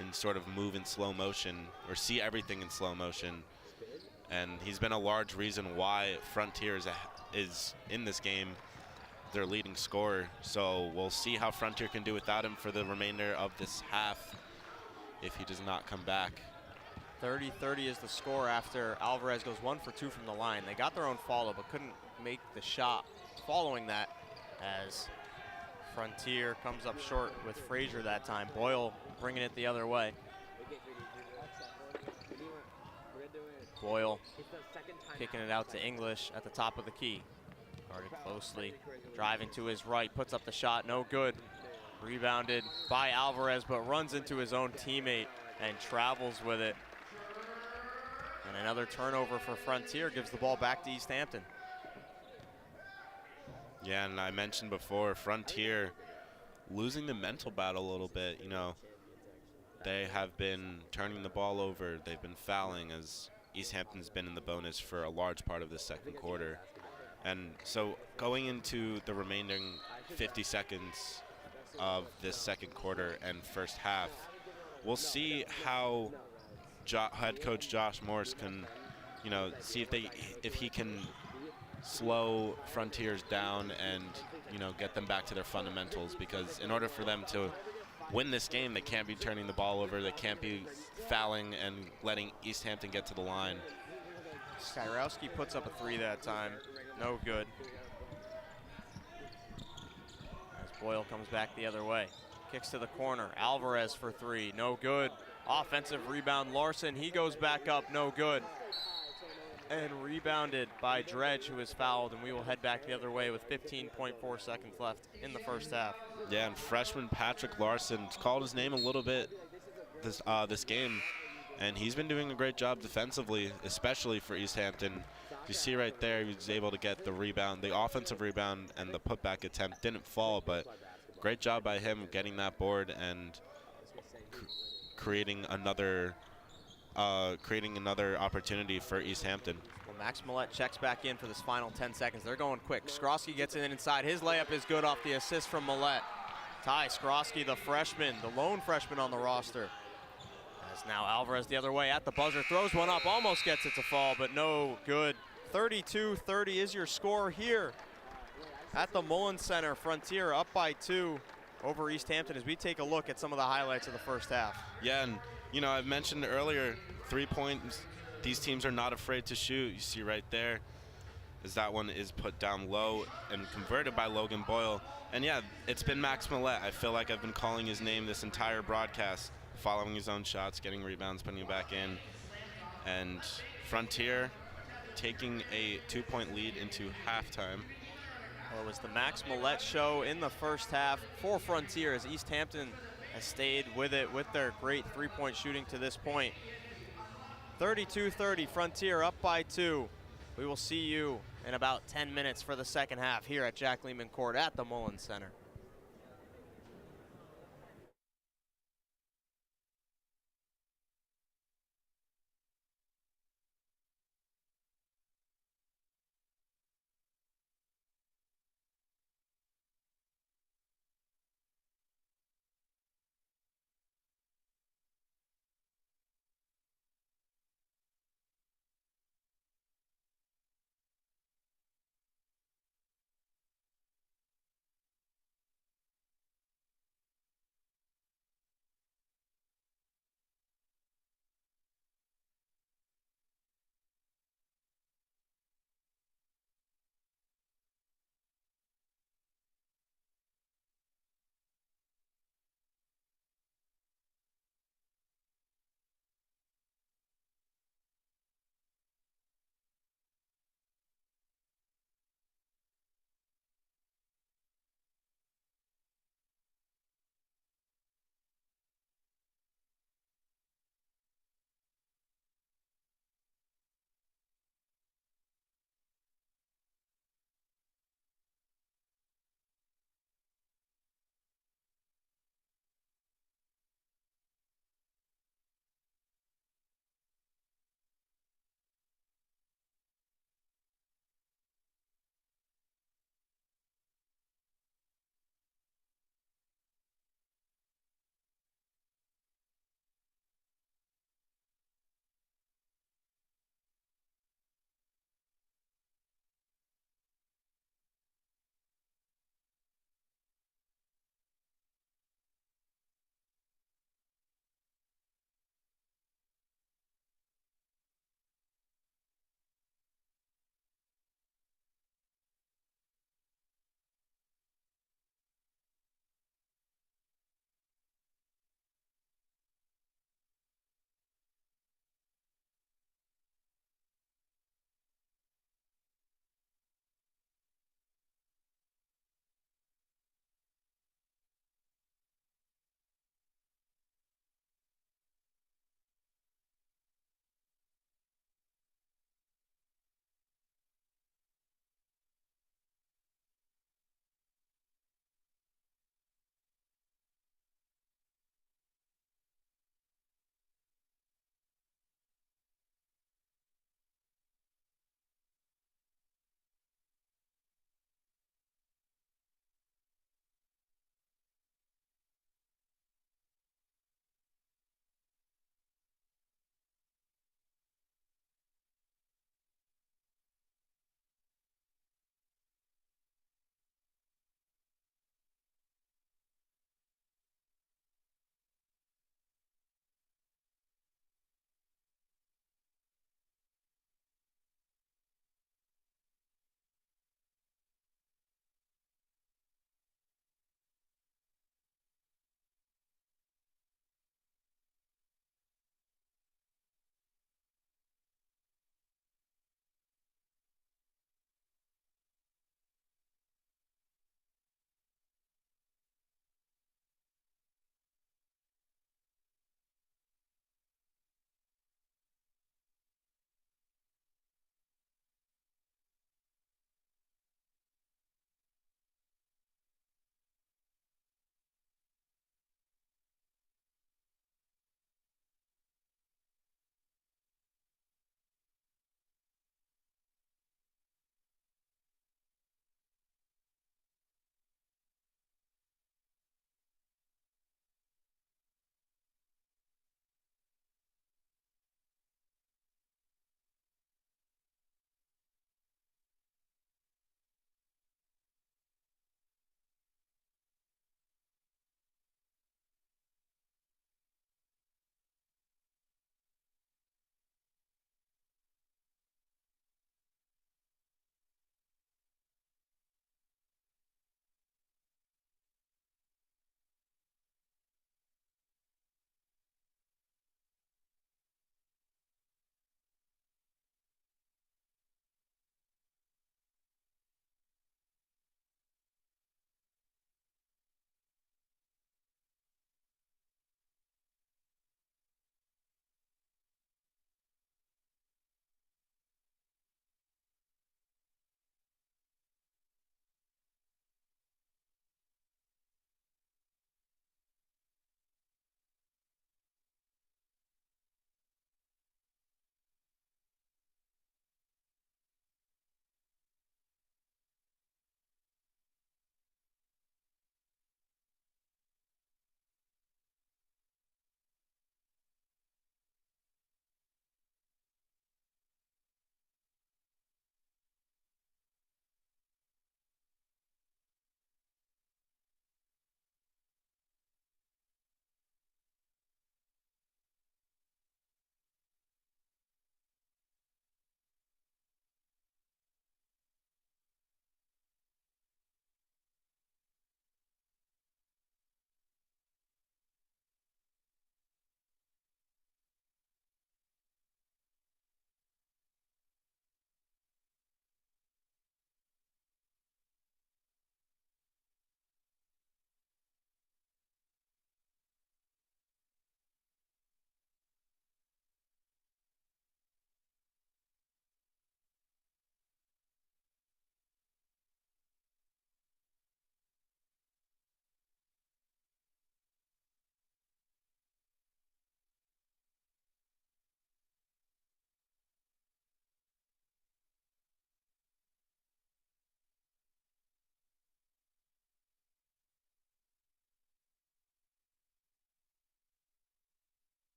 [SPEAKER 2] and sort of move in slow motion or see everything in slow motion. And he's been a large reason why Frontier is in this game, their leading scorer. So we'll see how Frontier can do without him for the remainder of this half if he does not come back.
[SPEAKER 1] 30-30 is the score after Alvarez goes 1 for 2 from the line. They got their own follow but couldn't make the shot following that as Frontier comes up short with Frazier that time. Boyle bringing it the other way. Boyle kicking it out to English at the top of the key. Guarded closely, driving to his right, puts up the shot, no good. Rebounded by Alvarez, but runs into his own teammate and travels with it. And another turnover for Frontier gives the ball back to Easthampton.
[SPEAKER 2] Yeah, and I mentioned before, Frontier losing the mental battle a little bit. You know, they have been turning the ball over. They've been fouling as Easthampton's been in the bonus for a large part of the second quarter. And so going into the remaining 50 seconds of this second quarter and first half, we'll see how head coach Josh Morse can, you know, see if he can slow Frontiers down and, you know, get them back to their fundamentals, because in order for them to win this game, they can't be turning the ball over, they can't be fouling and letting Easthampton get to the line.
[SPEAKER 1] Skyrowski puts up a 3 that time, no good. As Boyle comes back the other way, kicks to the corner, Alvarez for 3, no good. Offensive rebound, Larson, he goes back up, no good. And rebounded by Dredge, who is fouled, and we will head back the other way with 15.4 seconds left in the first half.
[SPEAKER 2] Yeah, and freshman Patrick Larson called his name a little bit this game, and he's been doing a great job defensively, especially for Easthampton. You see right there, he was able to get the rebound, the offensive rebound, and the putback attempt didn't fall, but great job by him getting that board and creating another opportunity for Easthampton.
[SPEAKER 1] Well, Max Millette checks back in for this final 10 seconds. They're going quick. Skrosky gets in inside. His layup is good off the assist from Millette. Ty Skrosky, the freshman, the lone freshman on the roster. As now Alvarez the other way at the buzzer, throws one up, almost gets it to fall, but no good. 32-30 is your score here at the Mullins Center. Frontier up by 2 over Easthampton as we take a look at some of the highlights of the first half.
[SPEAKER 2] Yeah, and you know, I've mentioned earlier, 3 points, these teams are not afraid to shoot. You see right there, as that one is put down low and converted by Logan Boyle. And yeah, it's been Max Millette. I feel like I've been calling his name this entire broadcast, following his own shots, getting rebounds, putting it back in. And Frontier taking a 2-point lead into halftime.
[SPEAKER 1] Well, it was the Max Millette show in the first half for Frontier as Easthampton has stayed with it with their great 3-point shooting to this point. 32-30, Frontier up by 2. We will see you in about 10 minutes for the second half here at Jack Lehman Court at the Mullins Center.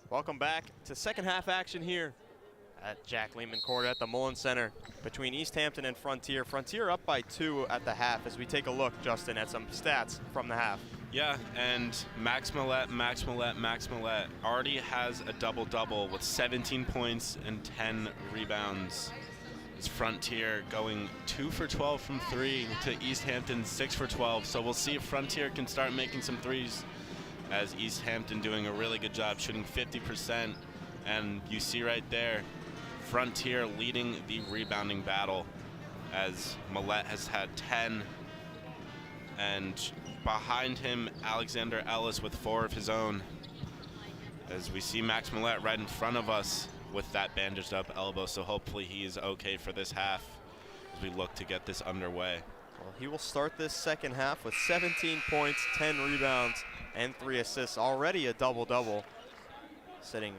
[SPEAKER 1] Welcome back to second half action here at Jack Lehman Court at the Mullen Center between Easthampton and Frontier. Frontier up by 2 at the half as we take a look, Justin, at some stats from the half.
[SPEAKER 2] Yeah, and Max Millett already has a double-double with 17 points and 10 rebounds. It's Frontier going 2 for 12 from 3 to Easthampton 6 for 12. So we'll see if Frontier can start making some threes, as Easthampton doing a really good job shooting 50%. And you see right there, Frontier leading the rebounding battle as Millett has had 10. And behind him, Alexander Ellis with 4 of his own. As we see Max Millett right in front of us with that bandaged up elbow, so hopefully he is okay for this half as we look to get this underway.
[SPEAKER 1] Well, he will start this second half with 17 points, 10 rebounds, and 3 assists. Already a double-double, standing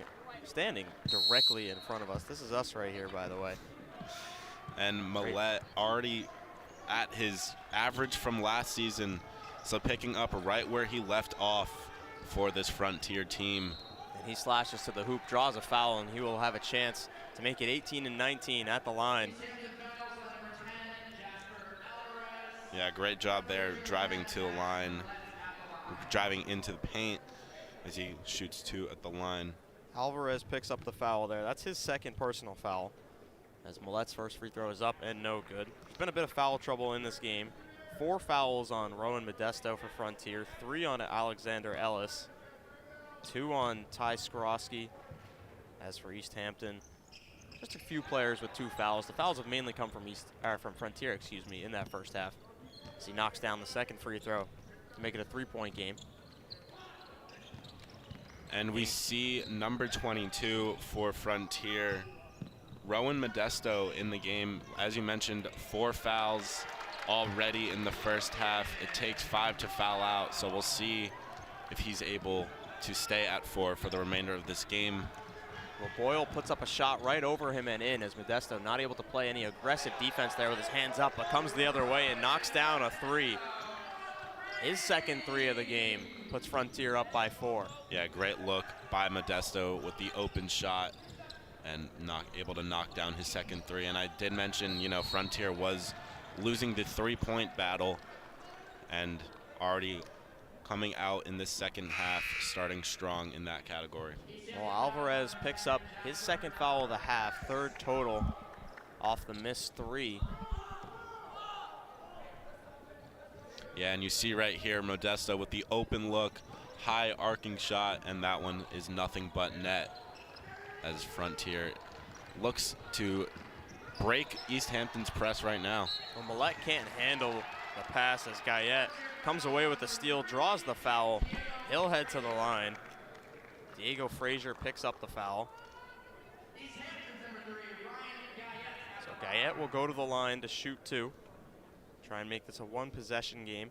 [SPEAKER 1] directly in front of us. This is us right here, by the way.
[SPEAKER 2] And Millett already at his average from last season, so picking up right where he left off for this Frontier team.
[SPEAKER 1] And he slashes to the hoop, draws a foul, and he will have a chance to make it 18 and 19 at the line.
[SPEAKER 2] Yeah, great job there driving to the line, driving into the paint as he shoots 2 at the line.
[SPEAKER 1] Alvarez picks up the foul there. That's his second personal foul, as Millett's first free throw is up and no good. There's been a bit of foul trouble in this game. 4 fouls on Rowan Modesto for Frontier, 3 on Alexander Ellis, 2 on Ty Skorowski. As for Easthampton, just a few players with 2 fouls. The fouls have mainly come from Frontier, in that first half. As he knocks down the second free throw to make it a 3-point game.
[SPEAKER 2] And we see number 22 for Frontier, Rowan Modesto, in the game. As you mentioned, 4 fouls already in the first half. It takes 5 to foul out, so we'll see if he's able to stay at 4 for the remainder of this game.
[SPEAKER 1] Well, Boyle puts up a shot right over him and in, as Modesto not able to play any aggressive defense there with his hands up, but comes the other way and knocks down a 3. His second 3 of the game puts Frontier up by 4.
[SPEAKER 2] Yeah, great look by Modesto with the open shot and able to knock down his second 3. And I did mention, Frontier was losing the 3-point battle and already coming out in this second half, starting strong in that category.
[SPEAKER 1] Well, Alvarez picks up his second foul of the half, 3rd total off the missed 3.
[SPEAKER 2] Yeah, and you see right here Modesto with the open look, high arcing shot, and that one is nothing but net as Frontier looks to break Easthampton's press right now.
[SPEAKER 1] Well, Millett can't handle the pass as Guyette comes away with the steal, draws the foul. He'll head to the line. Diego Frazier picks up the foul. So Guyette will go to the line to shoot 2. Try and make this a 1-possession game.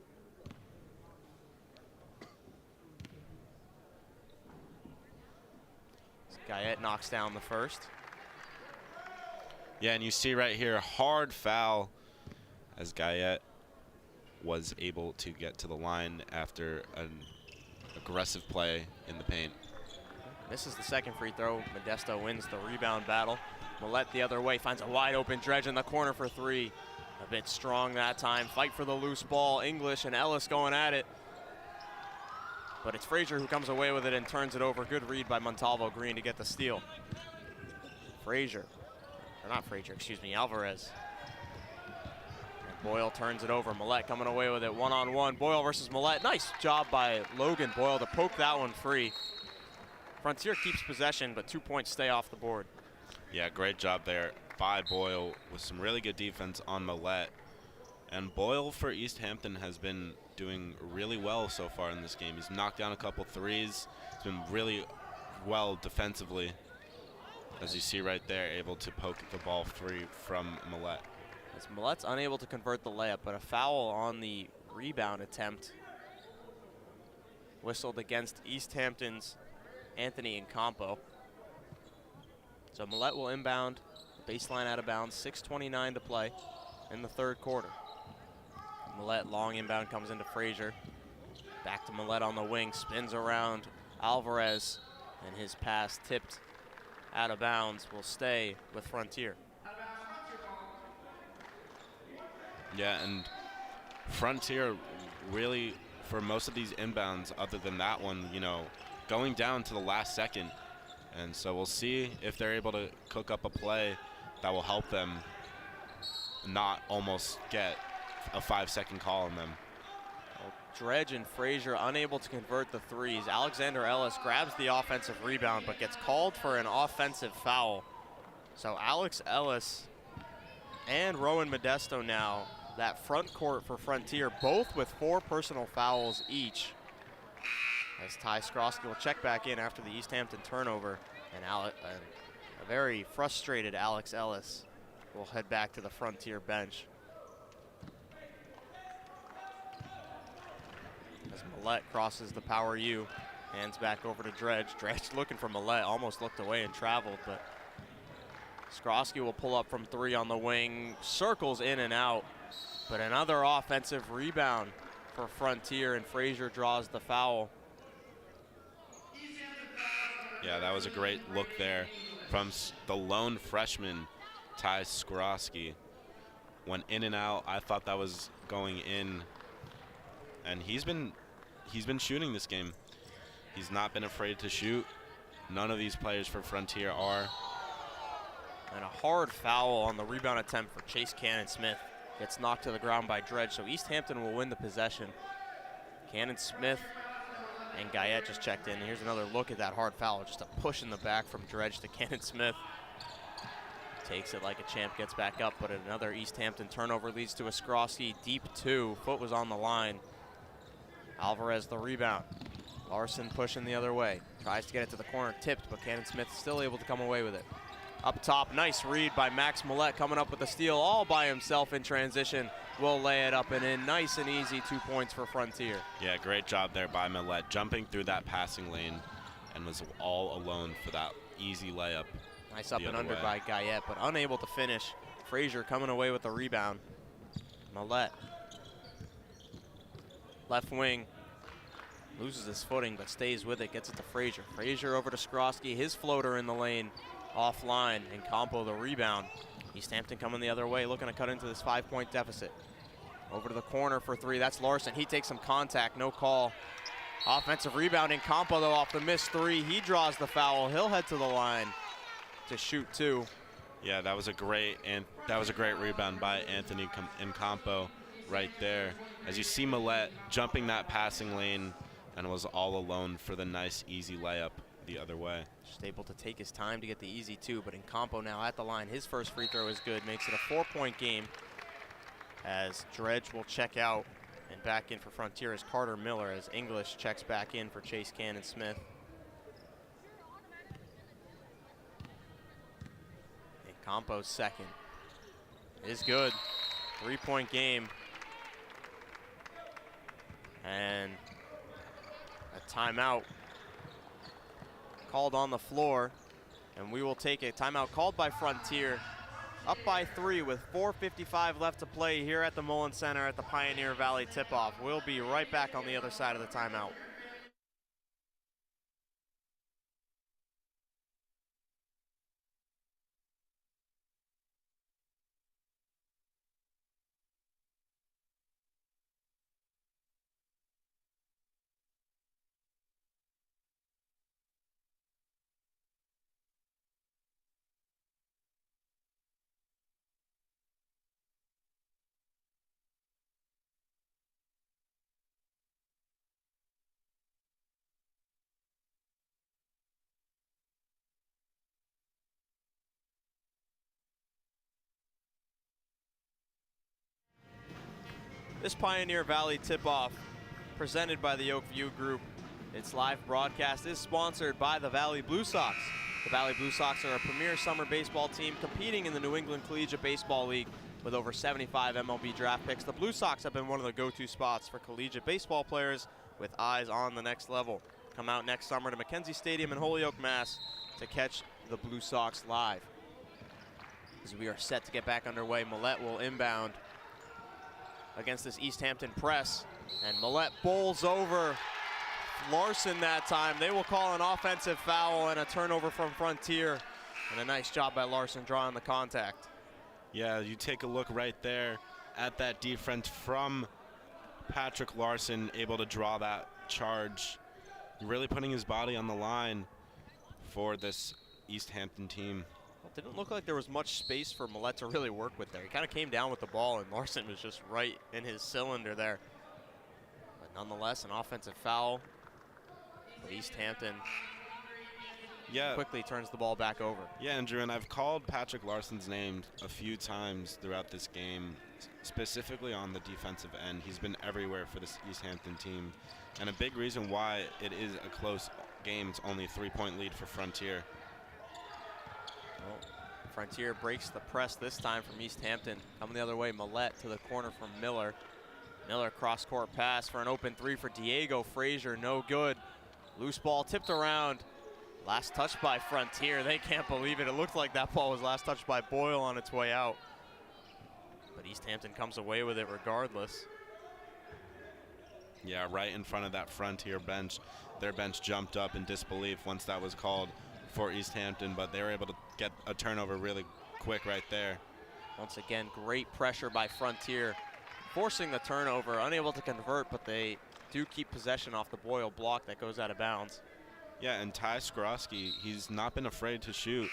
[SPEAKER 1] So Guyette knocks down the first.
[SPEAKER 2] Yeah, and you see right here, hard foul as Guyette was able to get to the line after an aggressive play in the paint.
[SPEAKER 1] Misses the second free throw. Modesto wins the rebound battle. Millett the other way, finds a wide open Dredge in the corner for 3. A bit strong that time. Fight for the loose ball. English and Ellis going at it. But it's Frazier who comes away with it and turns it over. Good read by Montalvo Green to get the steal. Alvarez. And Boyle turns it over. Millett coming away with it one-on-one. Boyle versus Millett. Nice job by Logan Boyle to poke that one free. Frontier keeps possession, but 2 points stay off the board.
[SPEAKER 2] Yeah, great job there by Boyle with some really good defense on Millett. And Boyle for Easthampton has been doing really well so far in this game. He's knocked down a couple threes. He's been really well defensively. As you see right there, able to poke the ball free from Millett.
[SPEAKER 1] As Millett's unable to convert the layup, but a foul on the rebound attempt whistled against Easthampton's Anthony Incampo. So Millett will inbound, baseline out of bounds, 6:29 to play in the 3rd quarter. Millett long inbound comes into Frazier. Back to Millett on the wing, spins around Alvarez. And his pass tipped out of bounds will stay with Frontier.
[SPEAKER 2] Yeah, and Frontier really, for most of these inbounds, other than that one, you know, going down to the last second. And so we'll see if they're able to cook up a play that will help them not almost get a 5-second call on them.
[SPEAKER 1] Well, Dredge and Frazier unable to convert the threes. Alexander Ellis grabs the offensive rebound but gets called for an offensive foul. So Alex Ellis and Rowan Modesto now, that front court for Frontier, both with 4 personal fouls each. As Ty Skrosky will check back in after the Easthampton turnover, and a very frustrated Alex Ellis will head back to the Frontier bench. As Millette crosses the power U, hands back over to Dredge. Dredge looking for Millette, almost looked away and traveled, but Skrosky will pull up from 3 on the wing, circles in and out, but another offensive rebound for Frontier, and Frazier draws the foul.
[SPEAKER 2] Yeah, that was a great look there from the lone freshman, Ty Skrosky. Went in and out. I thought that was going in, and he's been shooting this game. He's not been afraid to shoot. None of these players for Frontier are.
[SPEAKER 1] And a hard foul on the rebound attempt for Chase Cannon-Smith. Gets knocked to the ground by Dredge, so Easthampton will win the possession. Cannon-Smith and Guyette just checked in. Here's another look at that hard foul. Just a push in the back from Dredge to Cannon-Smith. Takes it like a champ, gets back up, but another Easthampton turnover leads to a Skrosky deep 2. Foot was on the line. Alvarez the rebound. Larson pushing the other way. Tries to get it to the corner, tipped, but Cannon-Smith still able to come away with it. Up top, nice read by Max Millette, coming up with the steal all by himself in transition. Will lay it up and in. Nice and easy 2 points for Frontier.
[SPEAKER 2] Yeah, great job there by Millette, jumping through that passing lane and was all alone for that easy layup.
[SPEAKER 1] Nice up and under by Guyette, but unable to finish. Frazier coming away with the rebound. Millette. Left wing. Loses his footing, but stays with it. Gets it to Frazier. Frazier over to Skrosky. His floater in the lane. Offline, and Campo the rebound. Easthampton coming the other way, looking to cut into this 5-point deficit. Over to the corner for 3. That's Larson. He takes some contact. No call. Offensive rebound in Campo, though, off the missed 3. He draws the foul. He'll head to the line to shoot 2.
[SPEAKER 2] Yeah, that was a great rebound by Anthony Campo right there. As you see Millette jumping that passing lane and was all alone for the nice, easy layup the other way.
[SPEAKER 1] Just able to take his time to get the easy 2, but in Campo now at the line. His first free throw is good. Makes it a 4-point game as Dredge will check out, and back in for Frontier is Carter Miller as English checks back in for Chase Cannon-Smith. And Campo's second is good. 3-point game. And a timeout called on the floor, and we will take a timeout called by Frontier. Up by 3 with 4:55 left to play here at the Mullen Center at the Pioneer Valley tip-off. We'll be right back on the other side of the timeout. This Pioneer Valley tip-off, presented by the Oakview Group. Its live broadcast is sponsored by the Valley Blue Sox. The Valley Blue Sox are a premier summer baseball team competing in the New England Collegiate Baseball League. With over 75 MLB draft picks, the Blue Sox have been one of the go-to spots for collegiate baseball players with eyes on the next level. Come out next summer to Mackenzie Stadium in Holyoke, Mass. to catch the Blue Sox live. As we are set to get back underway, Millette will inbound against this Easthampton press, and Millette bowls over Larson that time. They will call an offensive foul and a turnover from Frontier. And a nice job by Larson drawing the contact.
[SPEAKER 2] Yeah, you take a look right there at that defense from Patrick Larson, able to draw that charge. Really putting his body on the line for this Easthampton team.
[SPEAKER 1] Well, it didn't look like there was much space for Millette to really work with there. He kind of came down with the ball, and Larson was just right in his cylinder there. But nonetheless, an offensive foul. But Easthampton quickly turns the ball back over.
[SPEAKER 2] Yeah, Andrew, and I've called Patrick Larson's name a few times throughout this game, specifically on the defensive end. He's been everywhere for this Easthampton team. And a big reason why it is a close game, it's only a 3-point lead for Frontier.
[SPEAKER 1] Well, Frontier breaks the press this time from Easthampton. Coming the other way, Millette to the corner from Miller. Miller cross-court pass for an open three for Diego Frazier, no good. Loose ball tipped around. Last touch by Frontier. They can't believe it. It looked like that ball was last touched by Boyle on its way out. But Easthampton comes away with it regardless.
[SPEAKER 2] Yeah, right in front of that Frontier bench. Their bench jumped up in disbelief once that was called for Easthampton, but they were able to get a turnover really quick right there.
[SPEAKER 1] Once again, great pressure by Frontier, forcing the turnover, unable to convert, but they do keep possession off the Boyle block that goes out of bounds.
[SPEAKER 2] Yeah, and Ty Skorowski, he's not been afraid to shoot,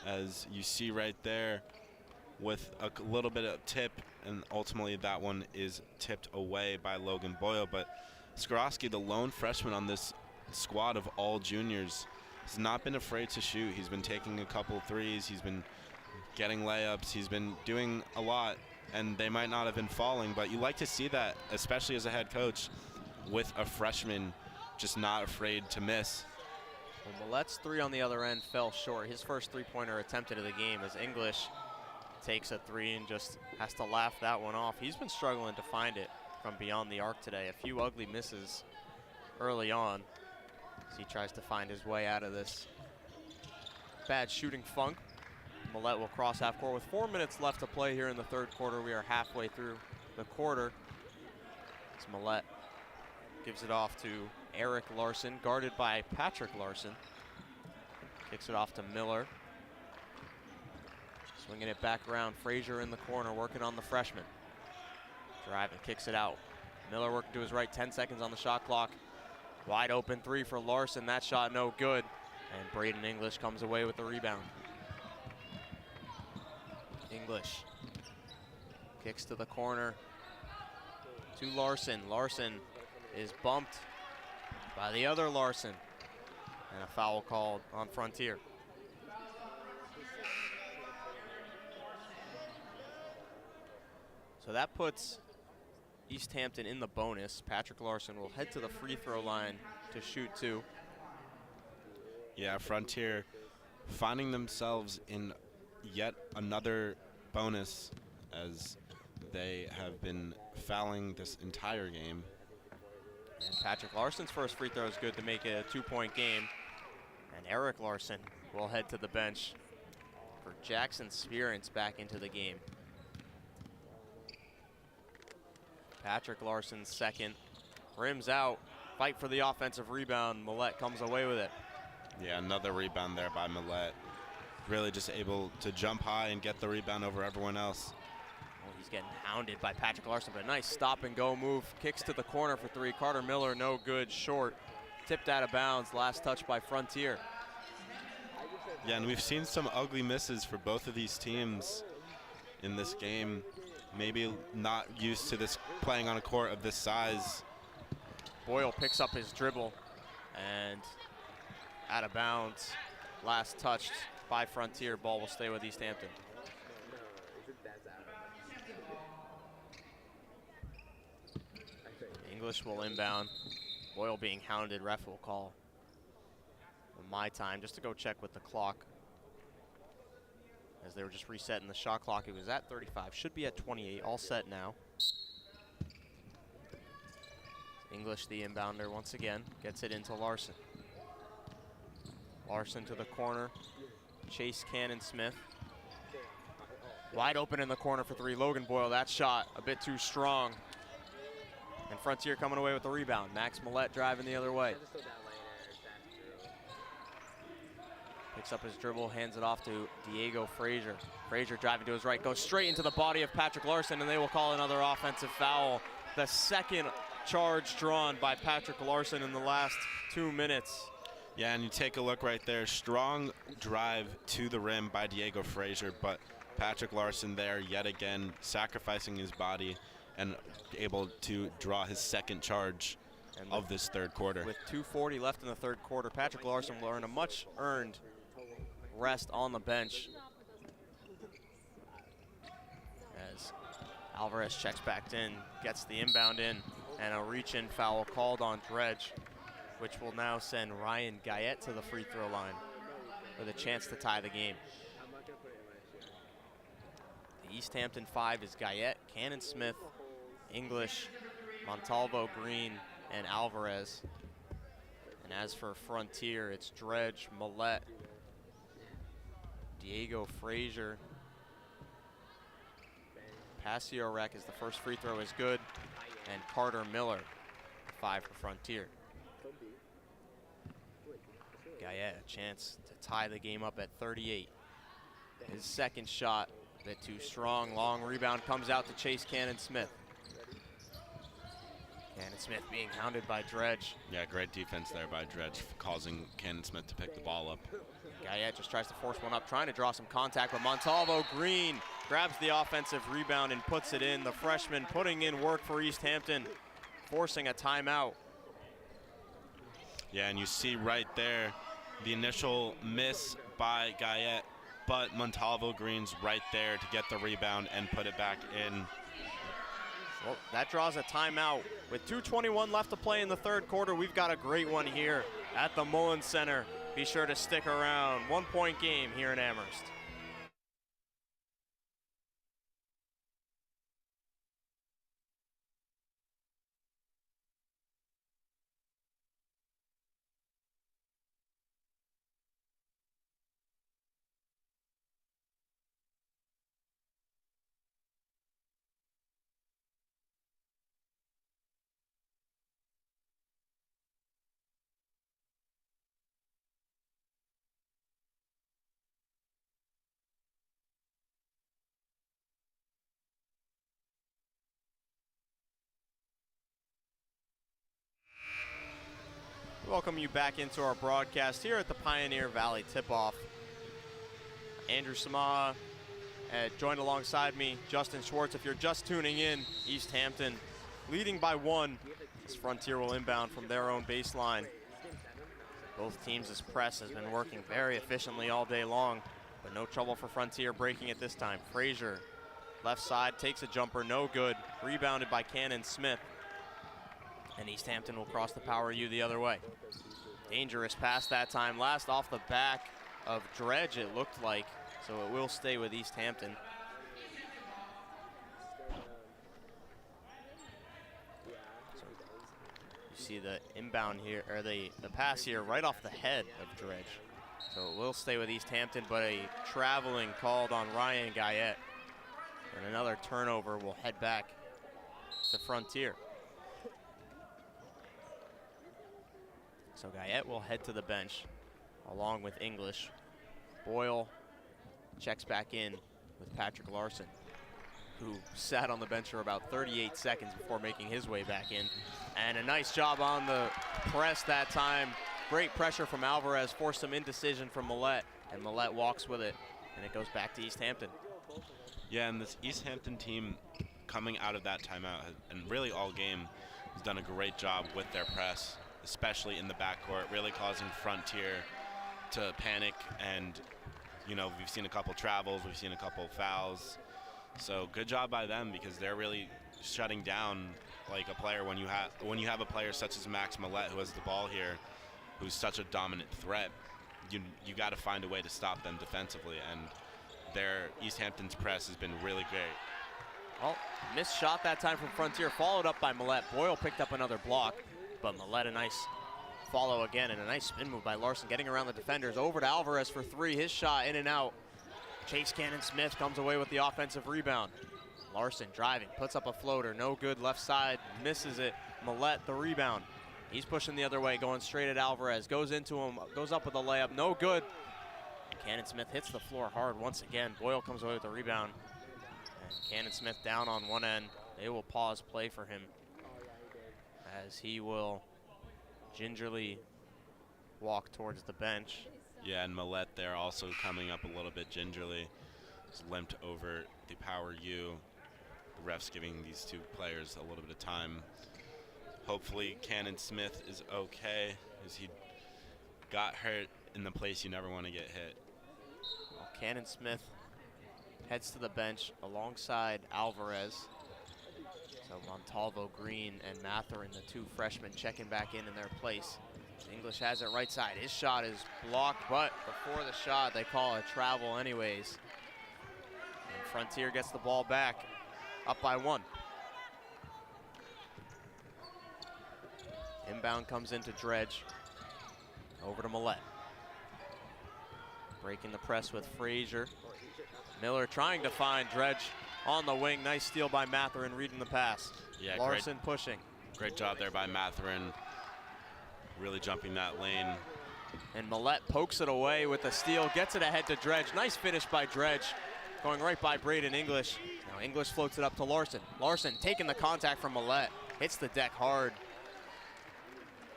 [SPEAKER 2] as you see right there, with a little bit of tip, and ultimately that one is tipped away by Logan Boyle. But Skorowski, the lone freshman on this squad of all juniors, has not been afraid to shoot. He's been taking a couple threes, he's been getting layups, he's been doing a lot, and they might not have been falling, but you like to see that, especially as a head coach, with a freshman just not afraid to miss.
[SPEAKER 1] Well, Millette's three on the other end fell short. His first three-pointer attempted of the game as English takes a three and just has to laugh that one off. He's been struggling to find it from beyond the arc today. A few ugly misses early on as he tries to find his way out of this bad shooting funk. Millette will cross half court with 4 minutes left to play here in the third quarter. We are halfway through the quarter. As Millette gives it off to Eric Larson, guarded by Patrick Larson. Kicks it off to Miller. Swinging it back around, Frazier in the corner, working on the freshman. Driving, kicks it out. Miller working to his right, 10 seconds on the shot clock. Wide open three for Larson, that shot no good. And Braden English comes away with the rebound. English kicks to the corner to Larson. Larson is bumped by the other Larson. And a foul called on Frontier. So that puts Easthampton in the bonus. Patrick Larson will head to the free throw line to shoot two.
[SPEAKER 2] Yeah, Frontier finding themselves in yet another bonus as they have been fouling this entire game.
[SPEAKER 1] And Patrick Larson's first free throw is good to make it a 2-point game. And Eric Larson will head to the bench for Jackson Spearance back into the game. Patrick Larson's second. Rims out. Fight for the offensive rebound. Millette comes away with it.
[SPEAKER 2] Yeah, another rebound there by Millette. Really just able to jump high and get the rebound over everyone else.
[SPEAKER 1] Oh, he's getting hounded by Patrick Larson, but a nice stop and go move. Kicks to the corner for three. Carter Miller, no good, short. Tipped out of bounds, last touch by Frontier.
[SPEAKER 2] Yeah, and we've seen some ugly misses for both of these teams in this game. Maybe not used to this, playing on a court of this size.
[SPEAKER 1] Boyle picks up his dribble and out of bounds. Last touched by Frontier. Ball will stay with Easthampton. English will inbound. Boyle being hounded. Ref will call my time just to go check with the clock. As they were just resetting the shot clock, it was at 35, should be at 28, all set now. English, the inbounder, once again, gets it into Larson. Larson to the corner, Chase Cannon Smith. Wide open in the corner for three, Logan Boyle, that shot a bit too strong. And Frontier coming away with the rebound. Max Millette driving the other way. Picks up his dribble, hands it off to Diego Frazier. Frazier driving to his right, goes straight into the body of Patrick Larson, and they will call another offensive foul. The second charge drawn by Patrick Larson in the last 2 minutes.
[SPEAKER 2] Yeah, and you take a look right there. Strong drive to the rim by Diego Frazier, but Patrick Larson there yet again sacrificing his body and able to draw his second charge of this third quarter.
[SPEAKER 1] With 2:40 left in the third quarter, Patrick Larson will earn a much-earned rest on the bench as Alvarez checks back in, gets the inbound in, and a reach-in foul called on Dredge, which will now send Ryan Guyette to the free throw line with a chance to tie the game. The Easthampton 5 is Guyette, Cannon Smith, English, Montalvo Green, and Alvarez. And as for Frontier, it's Dredge, Millette, Diego Frazier. Pasiorek is the first free throw is good, and Carter Miller, 5 for Frontier. Guyette, a chance to tie the game up at 38. His second shot, a bit too strong. Long rebound comes out to chase Cannon Smith. Cannon Smith being hounded by Dredge.
[SPEAKER 2] Yeah, great defense there by Dredge, causing Cannon Smith to pick the ball up.
[SPEAKER 1] Guyette just tries to force one up, trying to draw some contact, but Montalvo Green grabs the offensive rebound and puts it in. The freshman putting in work for Easthampton, forcing a timeout.
[SPEAKER 2] Yeah, and you see right there the initial miss by Guyette, but Montalvo Green's right there to get the rebound and put it back in.
[SPEAKER 1] Well, that draws a timeout. With 2:21 left to play in the third quarter, we've got a great one here at the Mullins Center. Be sure to stick around. 1-point game here in Amherst. Welcome you back into our broadcast here at the Pioneer Valley Tip-Off. Andrew Samaha joined alongside me, Justin Schwartz. If you're just tuning in, Easthampton leading by 1. This Frontier will inbound from their own baseline. Both teams' press has been working very efficiently all day long, but no trouble for Frontier breaking it this time. Frazier, left side, takes a jumper, no good. Rebounded by Cannon Smith. And Easthampton will cross the power U the other way. Dangerous pass that time. Last off the back of Dredge, it looked like. So it will stay with Easthampton. So you see the inbound here, or the pass here right off the head of Dredge. So it will stay with Easthampton, but a traveling called on Ryan Guyette. And another turnover will head back to Frontier. So Guyette will head to the bench along with English. Boyle checks back in with Patrick Larson, who sat on the bench for about 38 seconds before making his way back in. And a nice job on the press that time. Great pressure from Alvarez, forced some indecision from Millette, and Millette walks with it, and it goes back to Easthampton.
[SPEAKER 2] Yeah, and this Easthampton team coming out of that timeout, and really all game, has done a great job with their press, especially in the backcourt, really causing Frontier to panic. And, you know, we've seen a couple travels, we've seen a couple fouls. So good job by them, because they're really shutting down like a player when you have a player such as Max Millette, who has the ball here, who's such a dominant threat. You got to find a way to stop them defensively, and their Easthampton's press has been really great.
[SPEAKER 1] Well, missed shot that time from Frontier, followed up by Millette. Boyle picked up another block, but Millette a nice follow again, and a nice spin move by Larson, getting around the defenders. Over to Alvarez for 3, his shot in and out. Chase Cannon Smith comes away with the offensive rebound. Larson driving, puts up a floater, no good, left side, misses it. Millette the rebound. He's pushing the other way, going straight at Alvarez, goes into him, goes up with a layup, no good. Cannon Smith hits the floor hard once again. Boyle comes away with the rebound. And Cannon Smith down on one end. They will pause play for him as he will gingerly walk towards the bench.
[SPEAKER 2] Yeah, and Millette there also coming up a little bit gingerly. Just limped over the power U. The refs giving these two players a little bit of time. Hopefully Cannon Smith is okay, as he got hurt in the place you never want to get hit.
[SPEAKER 1] Well, Cannon Smith heads to the bench alongside Alvarez. So Montalvo, Green, and Matherin, the two freshmen, checking back in their place. English has it right side. His shot is blocked, but before the shot, they call it travel anyways. And Frontier gets the ball back, up by 1. Inbound comes into Dredge. Over to Millette. Breaking the press with Frazier. Miller trying to find Dredge on the wing. Nice steal by Matherin, reading the pass.
[SPEAKER 2] Yeah,
[SPEAKER 1] Larson pushing.
[SPEAKER 2] Great job there by Matherin. Really jumping that lane.
[SPEAKER 1] And Millette pokes it away with a steal, gets it ahead to Dredge. Nice finish by Dredge. Going right by Braden English. Now English floats it up to Larson. Larson taking the contact from Millette. Hits the deck hard.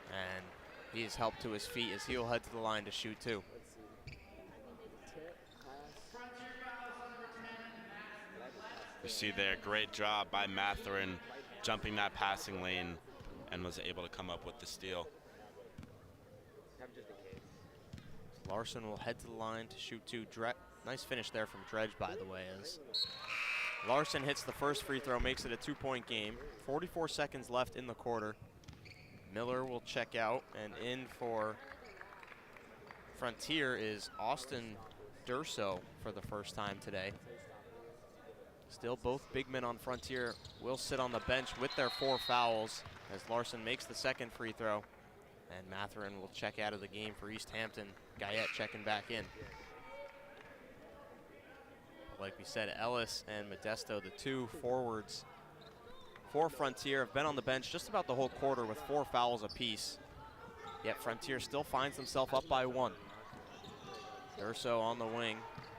[SPEAKER 1] And he is helped to his feet as he'll head to the line to shoot 2.
[SPEAKER 2] You see there, great job by Matherin jumping that passing lane and was able to come up with the steal.
[SPEAKER 1] Larson will head to the line to shoot 2. Nice finish there from Dredge, by the way, as Larson hits the first free throw, makes it a 2-point game. 44 seconds left in the quarter. Miller will check out, and in for Frontier is Austin Durso for the first time today. Still, both big men on Frontier will sit on the bench with their 4 fouls as Larson makes the second free throw. And Matherin will check out of the game for Easthampton. Guyette checking back in. Like we said, Ellis and Modesto, the 2 forwards for Frontier, have been on the bench just about the whole quarter with 4 fouls apiece. Yet Frontier still finds himself up by 1. Durso on the wing,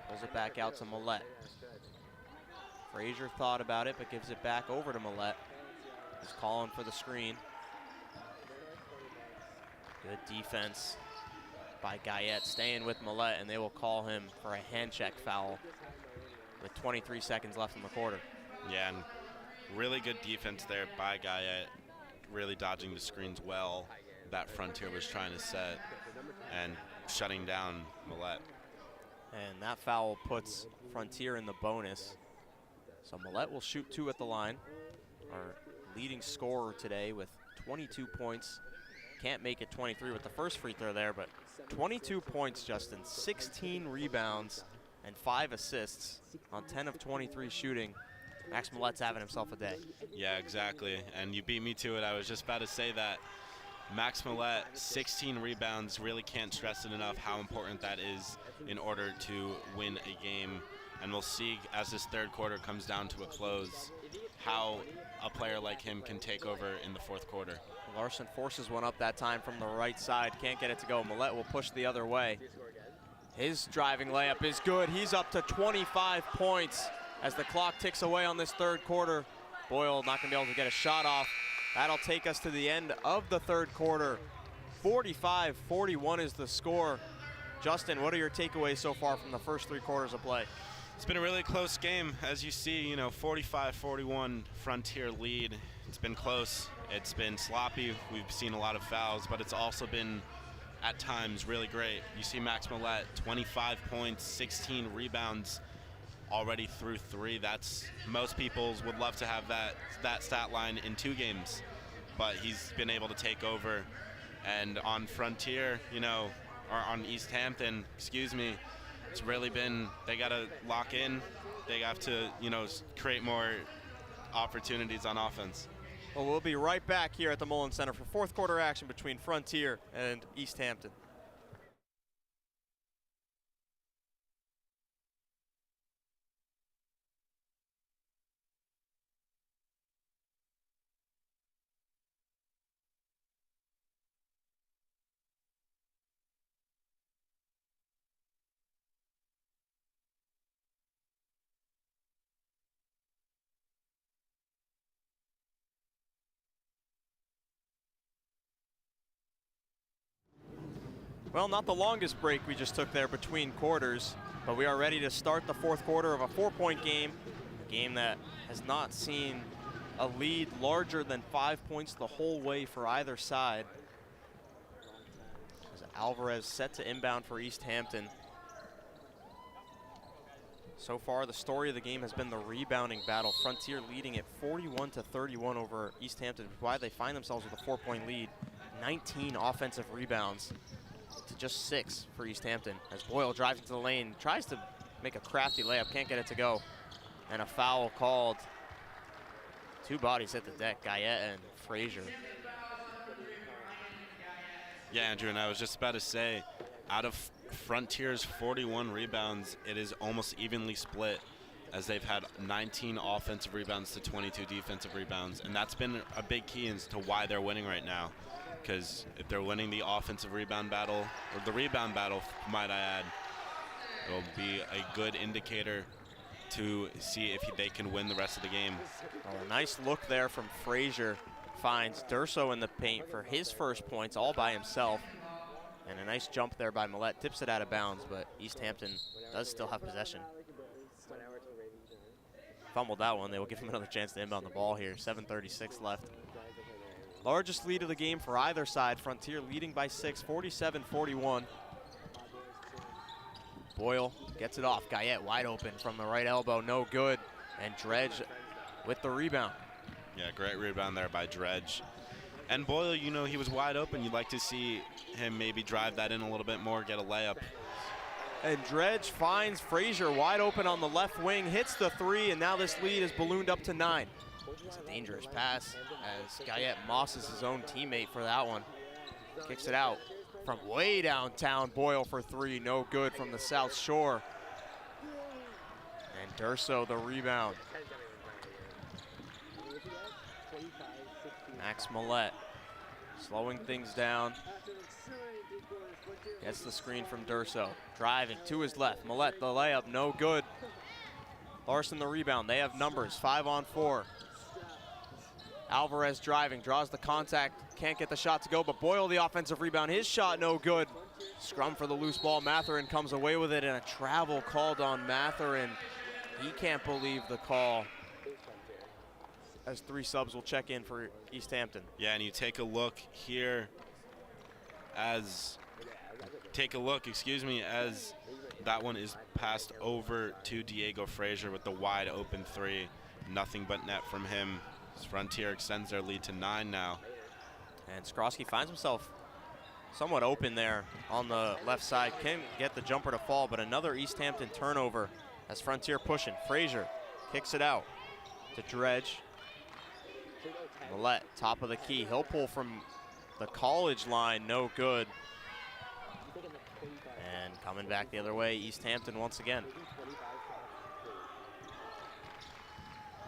[SPEAKER 1] pulls it back out to Millette. Frazier thought about it, but gives it back over to Millette. He's calling for the screen. Good defense by Guyette, staying with Millette, and they will call him for a hand check foul with 23 seconds left in the quarter.
[SPEAKER 2] Yeah, and really good defense there by Guyette, really dodging the screens well that Frontier was trying to set and shutting down Millette.
[SPEAKER 1] And that foul puts Frontier in the bonus. So Millette will shoot 2 at the line. Our leading scorer today with 22 points. Can't make it 23 with the first free throw there, but 22 points, Justin. 16 rebounds and 5 assists on 10 of 23 shooting. Max Millette's having himself a day.
[SPEAKER 2] Yeah, exactly. And you beat me to it. I was just about to say that. Max Millette, 16 rebounds. Really can't stress it enough how important that is in order to win a game. And we'll see as this third quarter comes down to a close how a player like him can take over in the fourth quarter.
[SPEAKER 1] Larson forces one up that time from the right side. Can't get it to go. Millette will push the other way. His driving layup is good. He's up to 25 points as the clock ticks away on this third quarter. Boyle not going to be able to get a shot off. That'll take us to the end of the third quarter. 45-41 is the score. Justin, what are your takeaways so far from the first 3 quarters of play?
[SPEAKER 2] It's been a really close game. As you see, 45-41 Frontier lead. It's been close. It's been sloppy. We've seen a lot of fouls, but it's also been, at times, really great. You see Max Millette, 25 points, 16 rebounds, already through 3. That's, most people would love to have that stat line in 2 games, but he's been able to take over. And on Frontier, or on Easthampton, excuse me, it's really been, they got to lock in. They have to, create more opportunities on offense.
[SPEAKER 1] Well, we'll be right back here at the Mullen Center for fourth quarter action between Frontier and Easthampton. Well, not the longest break we just took there between quarters, but we are ready to start the fourth quarter of a 4-point game. A game that has not seen a lead larger than 5 points the whole way for either side. As Alvarez set to inbound for Easthampton. So far, the story of the game has been the rebounding battle. Frontier leading at 41-31 over Easthampton, why they find themselves with a 4-point lead. 19 offensive rebounds to just 6 for Easthampton. As Boyle drives into the lane, tries to make a crafty layup, can't get it to go. And a foul called. 2 bodies hit the deck, Guyette and Frazier.
[SPEAKER 2] Yeah, Andrew, and I was just about to say, out of Frontier's 41 rebounds, it is almost evenly split, as they've had 19 offensive rebounds to 22 defensive rebounds, and that's been a big key as to why they're winning right now. Because if they're winning the offensive rebound battle, or the rebound battle, might I add, it'll be a good indicator to see if they can win the rest of the game.
[SPEAKER 1] Oh, a nice look there from Frazier. Finds Durso in the paint for his first points all by himself. And a nice jump there by Millette. Tips it out of bounds, but Easthampton does still have possession. Fumbled that one. They will give him another chance to inbound the ball here. 7:36 left. Largest lead of the game for either side. Frontier leading by 6, 47-41. Boyle gets it off. Guyette wide open from the right elbow, no good. And Dredge with the rebound.
[SPEAKER 2] Yeah, great rebound there by Dredge. And Boyle, you know, he was wide open. You'd like to see him maybe drive that in a little bit more, get a layup.
[SPEAKER 1] And Dredge finds Frazier wide open on the left wing, hits the 3, and now this lead is ballooned up to 9. It's a dangerous pass as Guyette mosses his own teammate for that one. Kicks it out from way downtown. Boyle for 3, no good from the South Shore. And Durso the rebound. Max Millette slowing things down. Gets the screen from Durso. Driving to his left. Millette the layup, no good. Larson the rebound. They have numbers, 5 on 4. Alvarez driving, draws the contact, can't get the shot to go, but Boyle the offensive rebound. His shot no good. Scrum for the loose ball. Matherin comes away with it, and a travel called on Matherin. He can't believe the call, as 3 subs will check in for Easthampton.
[SPEAKER 2] Yeah, and you take a look here as that one is passed over to Diego Frazier with the wide open 3. Nothing but net from him. Frontier extends their lead to 9 now.
[SPEAKER 1] And Skrosky finds himself somewhat open there on the left side. Can't get the jumper to fall, but another Easthampton turnover as Frontier pushing. Frazier kicks it out to Dredge. Millette, top of the key. He'll pull from the college line, no good. And coming back the other way, Easthampton once again.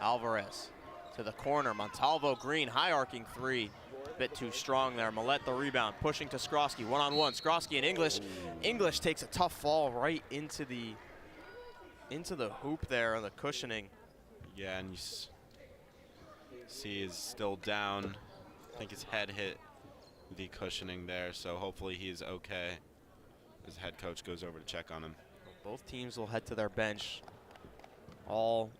[SPEAKER 1] Alvarez to the corner. Montalvo Green, high arcing 3. Bit too strong there. Millette the rebound, pushing to Skrosky, 1-on-1. Skrosky and English. English takes a tough fall right into the hoop there on the cushioning.
[SPEAKER 2] Yeah, and you see he's still down. I think his head hit the cushioning there, so hopefully he's okay. His head coach goes over to check on him.
[SPEAKER 1] Both teams will head to their bench. All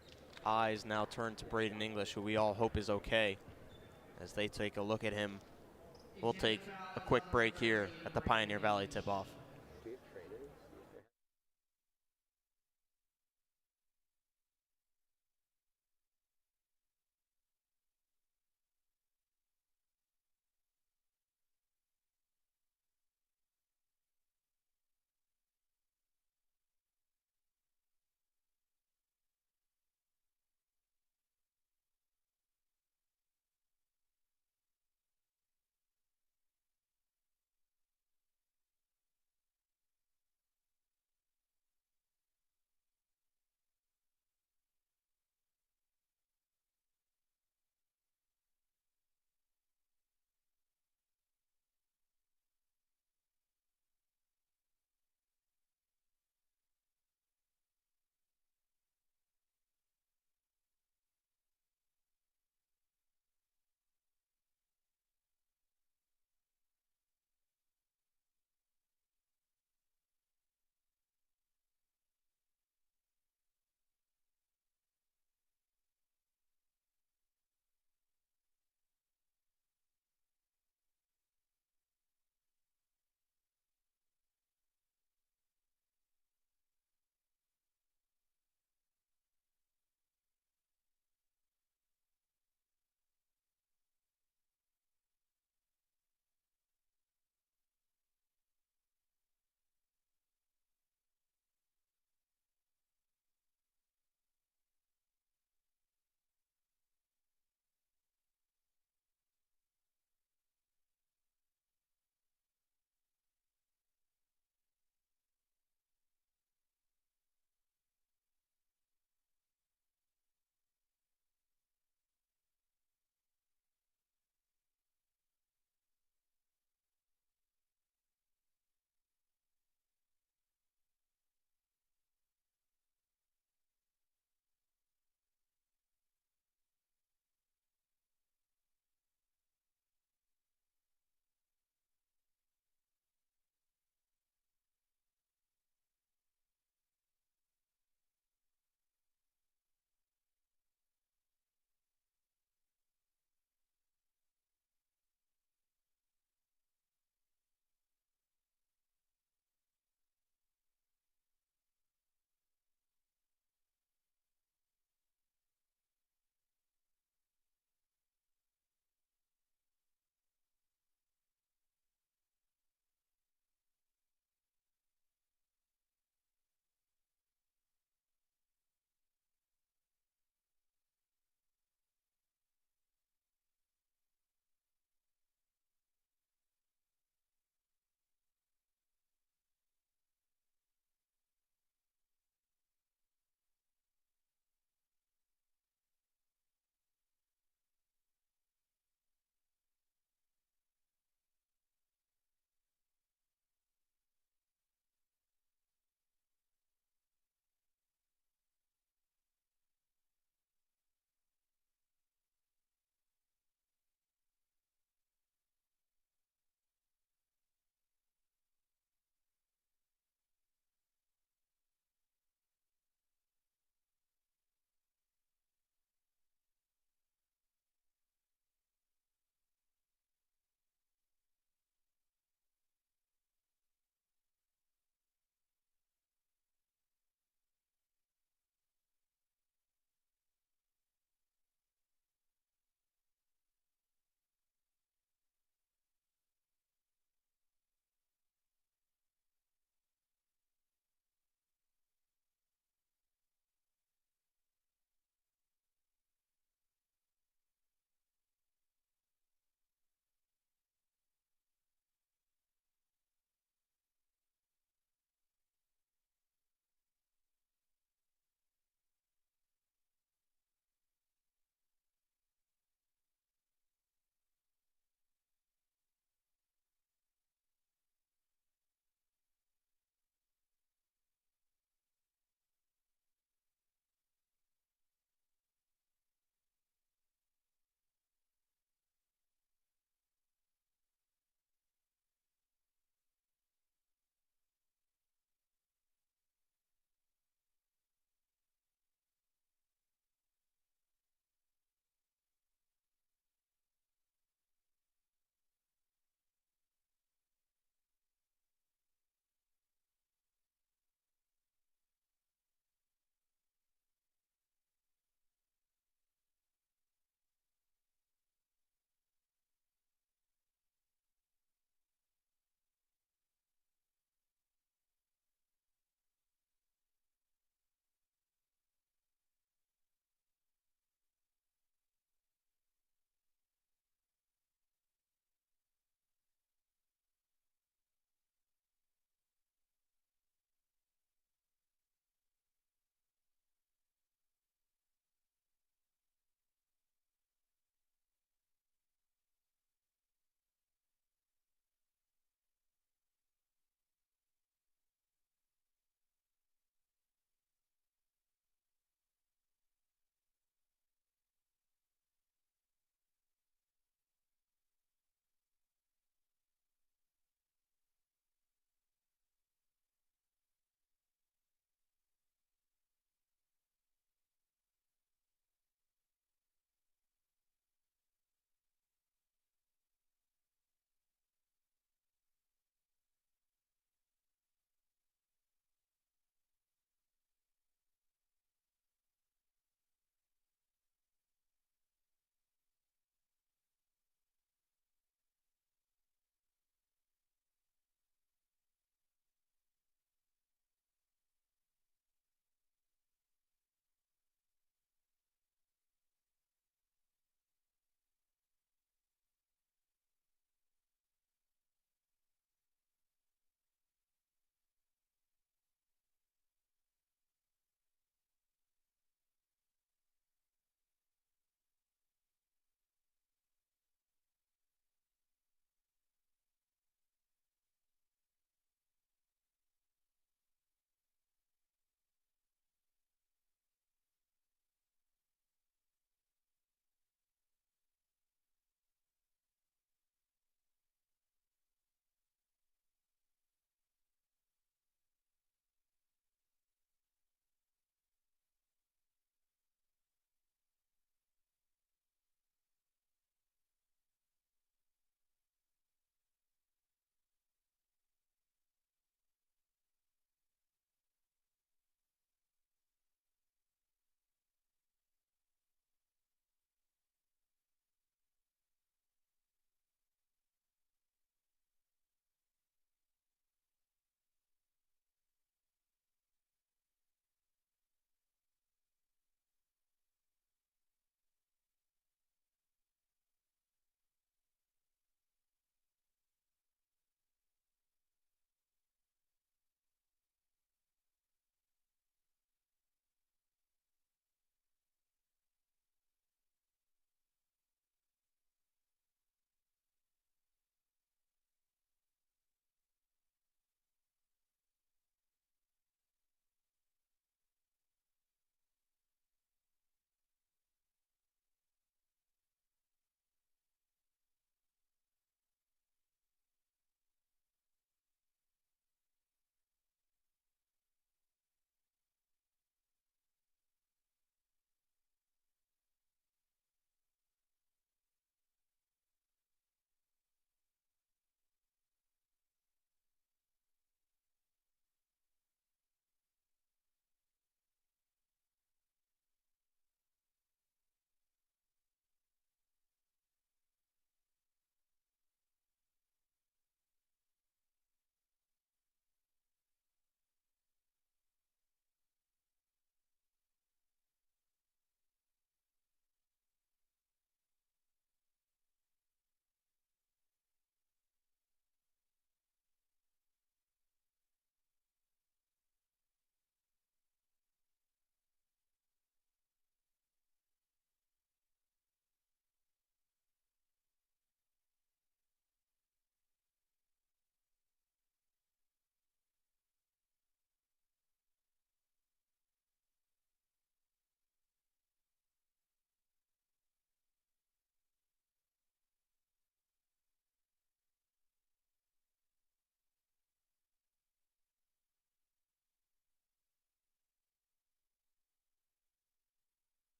[SPEAKER 1] eyes now turn to Braden English, who we all hope is okay, as they take a look at him. We'll take a quick break here at the Pioneer Valley tip-off.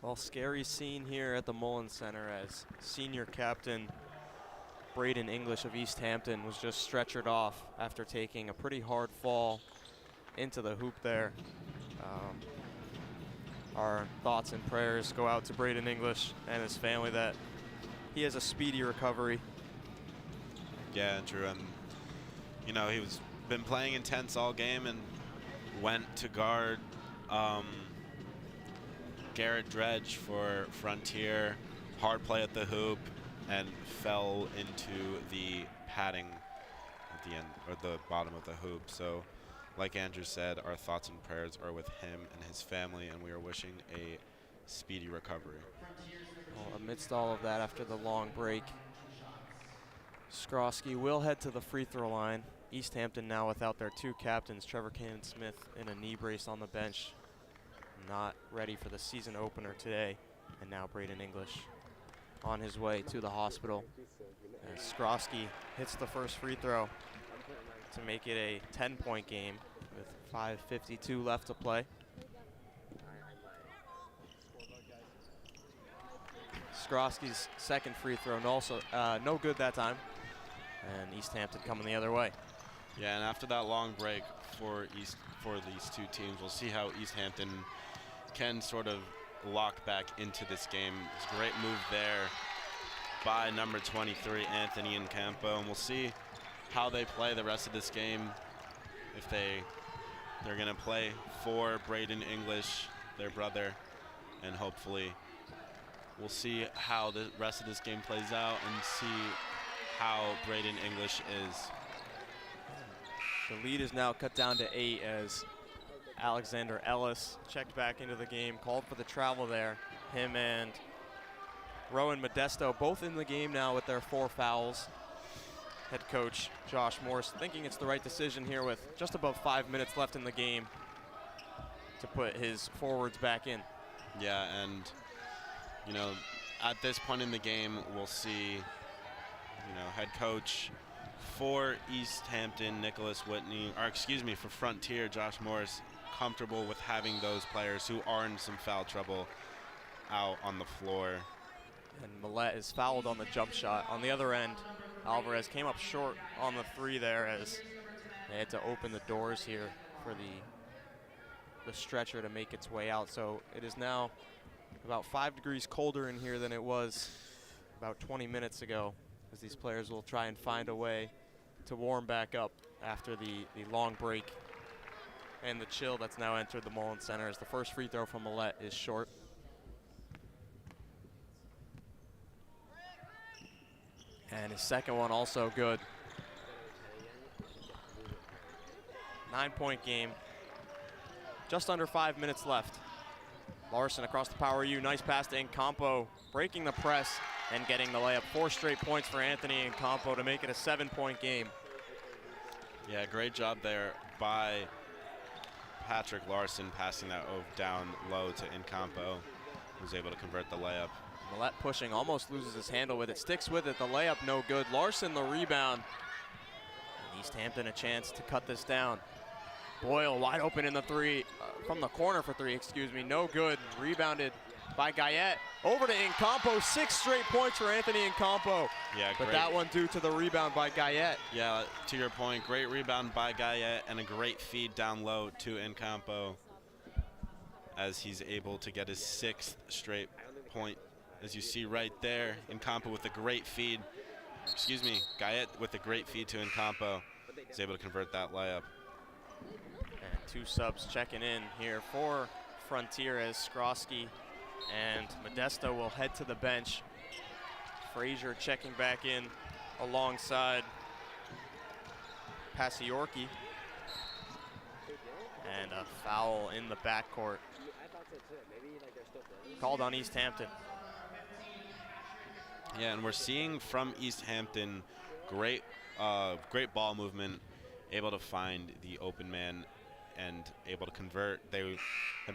[SPEAKER 1] Well, scary scene here at the Mullen Center as senior captain Braden English of Easthampton was just stretchered off after taking a pretty hard fall into the hoop there. Our thoughts and prayers go out to Braden English and his family that he has a speedy recovery.
[SPEAKER 4] Yeah, Andrew, and you know, he was been playing intense all game and went to guard Garrett Dredge for Frontier. Hard play at the hoop and fell into the padding at the end, or the bottom of the hoop. So, like Andrew said, our thoughts and prayers are with him and his family, and we are wishing a speedy recovery.
[SPEAKER 1] Well, amidst all of that, after the long break, Skrosky will head to the free throw line. Easthampton now without their two captains, Trevor Cannon-Smith in a knee brace on the bench, not ready for the season opener today. And now Braden English on his way to the hospital. As Skrosky hits the first free throw to make it a 10-point game with 5:52 left to play. Skrosky's second free throw no good that time. And Easthampton coming the other way.
[SPEAKER 2] Yeah, and after that long break for these two teams, we'll see how Easthampton can sort of lock back into this game. It's a great move there by number 23, Anthony Incampo, and we'll see how they play the rest of this game. If they're gonna play for Braden English, their brother, and hopefully we'll see how the rest of this game plays out and see how Braden English is.
[SPEAKER 1] The lead is now cut down to 8 as Alexander Ellis checked back into the game, called for the travel there. Him and Rowan Modesto both in the game now with their 4 fouls. Head coach Josh Morse thinking it's the right decision here with just above 5 minutes left in the game to put his forwards back in.
[SPEAKER 2] Yeah, and you know, at this point in the game, we'll see, you know, head coach for Easthampton, Nicholas Whitney, or excuse me, for Frontier, Josh Morris, comfortable with having those players who are in some foul trouble out on the floor.
[SPEAKER 1] And Millette is fouled on the jump shot. On the other end, Alvarez came up short on the 3 there as they had to open the doors here for the stretcher to make its way out. So it is now about 5 degrees colder in here than it was about 20 minutes ago, as these players will try and find a way to warm back up after the long break and the chill that's now entered the Mullen Center, as the first free throw from Millette is short. And his second one also good. 9-point game. Just under 5 minutes left. Larson across the power U, nice pass to Incampo, breaking the press and getting the layup. 4 straight points for Anthony Incampo to make it a 7-point game.
[SPEAKER 2] Yeah, great job there by Patrick Larson, passing that down low to Incampo, who's able to convert the layup.
[SPEAKER 1] Millette pushing, almost loses his handle with it, sticks with it, the layup no good. Larson the rebound. And Easthampton a chance to cut this down. Boyle wide open in the 3, from the corner for 3, excuse me, no good. Rebounded by Guyette. Over to Incampo, 6 straight points for Anthony Incampo.
[SPEAKER 2] Yeah,
[SPEAKER 1] but
[SPEAKER 2] great.
[SPEAKER 1] that one due to the rebound by Guyette.
[SPEAKER 2] Yeah, to your point, great rebound by Guyette and a great feed down low to Incampo, as he's able to get his 6th straight point. As you see right there, Incampo with a great feed. Excuse me, Guyette with a great feed to Incampo. He's able to convert that layup.
[SPEAKER 1] And 2 subs checking in here for Frontier, as Skrosky and Modesto will head to the bench. Frazier checking back in alongside Pasiorki. And a foul in the backcourt. Called on Easthampton.
[SPEAKER 2] Yeah, and we're seeing from Easthampton great ball movement, able to find the open man and able to convert. They've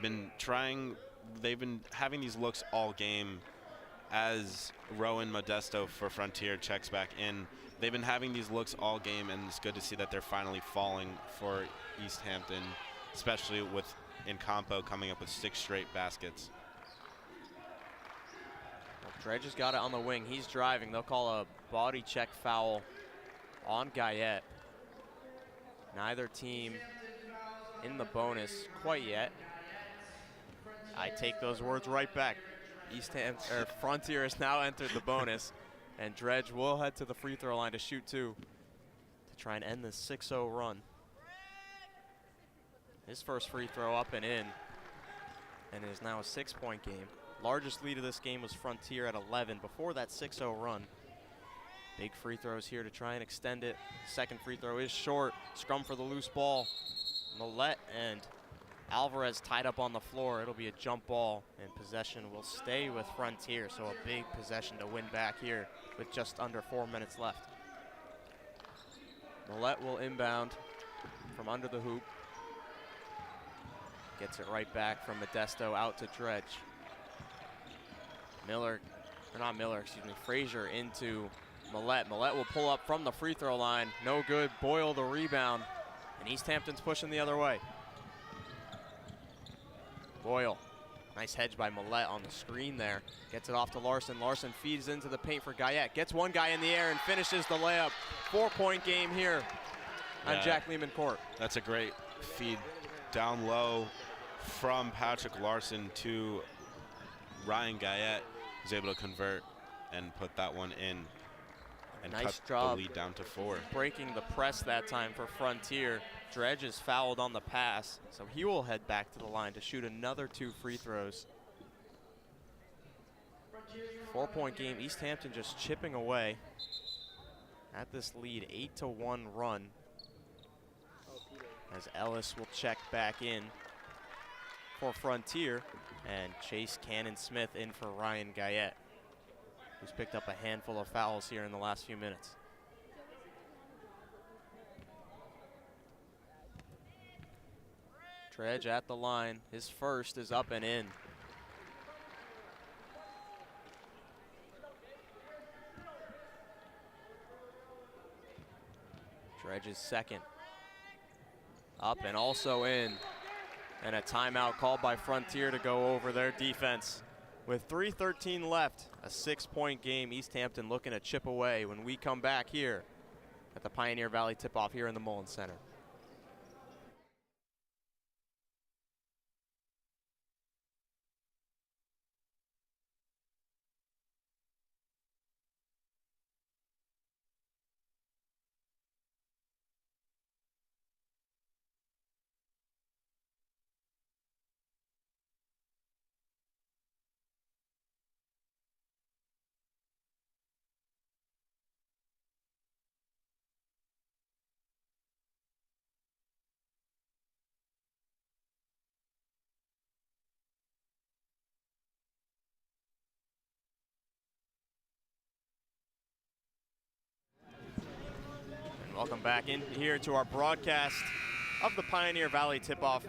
[SPEAKER 2] been having these looks all game as Rowan Modesto for Frontier checks back in. They've been having these looks all game, and it's good to see that they're finally falling for Easthampton, especially with Incampo coming up with 6 straight baskets.
[SPEAKER 1] Dredge has got it on the wing. He's driving. They'll call a body check foul on Guyette. Neither team in the bonus quite yet. I take those words right back. Frontier has now entered the bonus, and Dredge will head to the free throw line to shoot 2 to try and end this 6-0 run. His first free throw up and in, and it is now a 6-point game. Largest lead of this game was Frontier at 11 before that 6-0 run. Big free throws here to try and extend it. Second free throw is short. Scrum for the loose ball. Millette and Alvarez tied up on the floor. It'll be a jump ball, and possession will stay with Frontier. So a big possession to win back here with just under 4 minutes left. Millette will inbound from under the hoop. Gets it right back from Modesto out to Dredge. Frazier into Millette. Millette will pull up from the free throw line. No good. Boyle the rebound. And Easthampton's pushing the other way. Boyle. Nice hedge by Millette on the screen there. Gets it off to Larson. Larson feeds into the paint for Guyette. Gets one guy in the air and finishes the layup. 4-point game here on Jack Lehman Court.
[SPEAKER 4] That's a great feed down low from Patrick Larson to Ryan Guyette, who's able to convert and put that one in and
[SPEAKER 1] nice
[SPEAKER 4] cut
[SPEAKER 1] job
[SPEAKER 4] the lead down to 4.
[SPEAKER 1] Breaking the press that time for Frontier. Dredge is fouled on the pass, so he will head back to the line to shoot another 2 free throws. 4-point game. Easthampton just chipping away at this lead, 8-1 run, as Ellis will check back in for Frontier, and Chase Cannon-Smith in for Ryan Guyette, who's picked up a handful of fouls here in the last few minutes. Dredge at the line. His first is up and in. Dredge's second. Up and also in. And a timeout called by Frontier to go over their defense. With 3:13 left, a 6-point game. Easthampton looking to chip away when we come back here at the Pioneer Valley tip-off here in the Mullins Center. Welcome back in here to our broadcast of the Pioneer Valley tip-off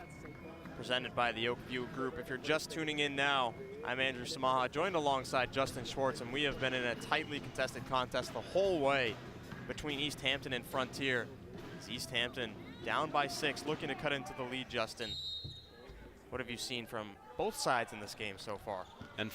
[SPEAKER 1] presented by the Oakview Group. If you're just tuning in now, I'm Andrew Samaha, joined alongside Justin Schwartz, and we have been in a tightly contested contest the whole way between Easthampton and Frontier. It's Easthampton down by 6, looking to cut into the lead, Justin. What have you seen from both sides in this game so far?
[SPEAKER 4] And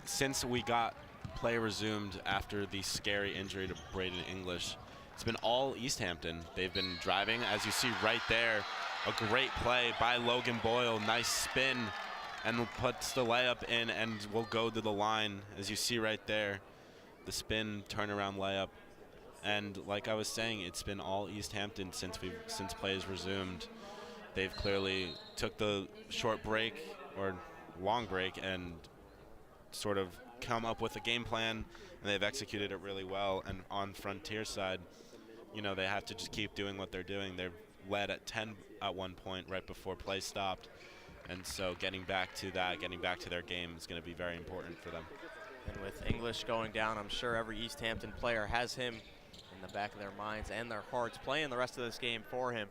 [SPEAKER 4] since we got play resumed after the scary injury to Braden English, it's been all Easthampton. They've been driving, as you see right there. A great play by Logan Boyle. Nice spin, and puts the layup in and will go to the line, as you see right there. The spin, turnaround layup. And like I was saying, it's been all Easthampton since play has resumed. They've clearly took the short break or long break and sort of come up with a game plan, and they've executed it really well. And on Frontier's side, you know, they have to just keep doing what they're doing. They're led at 10 at one point right before play stopped. And so getting back to their game is going to be very important for them.
[SPEAKER 1] And with English going down, I'm sure every Easthampton player has him in the back of their minds and their hearts, playing the rest of this game for him.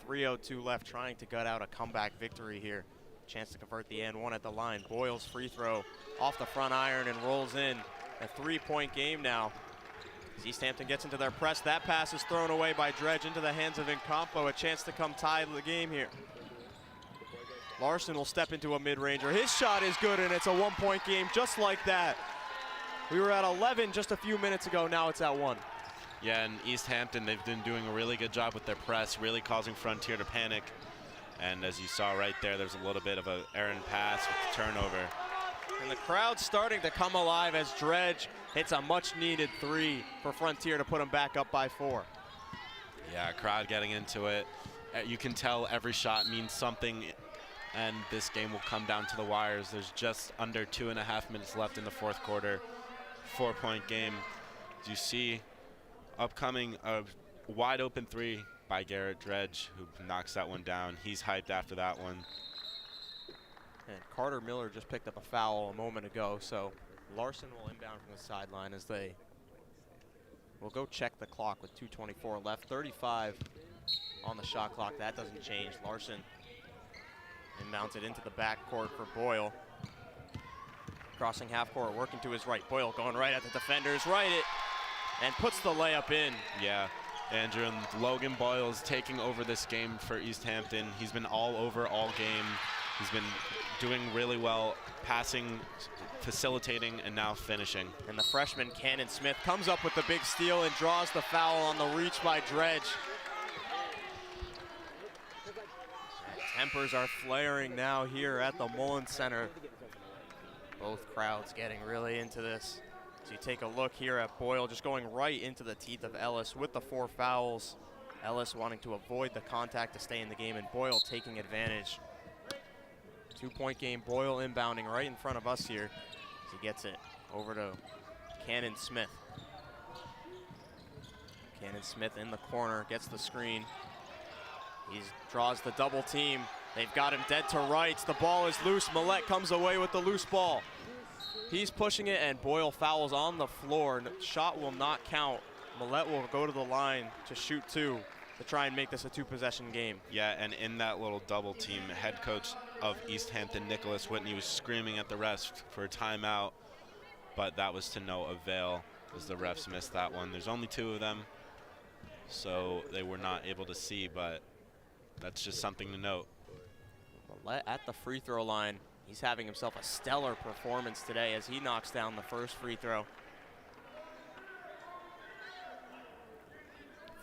[SPEAKER 1] 3:02 left, trying to gut out a comeback victory here. Chance to convert the and one at the line. Boyle's free throw off the front iron and rolls in. A 3-point game now. As Easthampton gets into their press, that pass is thrown away by Dredge into the hands of Incampo. A chance to come tie the game here. Larson will step into a mid-ranger. His shot is good, and it's a one-point game just like that. We were at 11 just a few minutes ago. Now it's at 1.
[SPEAKER 4] Yeah, and Easthampton, they've been doing a really good job with their press, really causing Frontier to panic. And as you saw right there, there's a little bit of an errant pass with the turnover.
[SPEAKER 1] And the crowd's starting to come alive as Dredge hits a much-needed 3 for Frontier to put them back up by 4.
[SPEAKER 4] Yeah, crowd getting into it. You can tell every shot means something, and this game will come down to the wires. There's just under 2.5 minutes left in the fourth quarter. 4-point game. As you see, upcoming a wide open 3 by Garrett Dredge, who knocks that one down. He's hyped after that one.
[SPEAKER 1] And Carter Miller just picked up a foul a moment ago, so Larson will inbound from the sideline as they will go check the clock with 2:24 left. 35 on the shot clock. That doesn't change. Larson inbounds it into the backcourt for Boyle. Crossing half court, working to his right. Boyle going right at the defenders, and puts the layup in.
[SPEAKER 4] Yeah, Andrew, and Logan Boyle is taking over this game for Easthampton. He's been all over all game. He's been doing really well, passing, facilitating, and now finishing.
[SPEAKER 1] And the freshman, Cannon Smith, comes up with the big steal and draws the foul on the reach by Dredge. Tempers are flaring now here at the Mullins Center. Both crowds getting really into this. So you take a look here at Boyle just going right into the teeth of Ellis with the 4 fouls. Ellis wanting to avoid the contact to stay in the game, and Boyle taking advantage. 2-point game, Boyle inbounding right in front of us here as he gets it over to Cannon Smith. Cannon Smith in the corner, gets the screen. He draws the double team. They've got him dead to rights. The ball is loose. Millette comes away with the loose ball. He's pushing it, and Boyle fouls on the floor. Shot will not count. Millette will go to the line to shoot 2 to try and make this a 2-possession game.
[SPEAKER 4] Yeah, and in that little double team, head coach of Easthampton, Nicholas Whitney, was screaming at the refs for a timeout, but that was to no avail as the refs missed that one. There's only 2 of them, so they were not able to see, but that's just something to note.
[SPEAKER 1] Millette at the free throw line. He's having himself a stellar performance today as he knocks down the first free throw.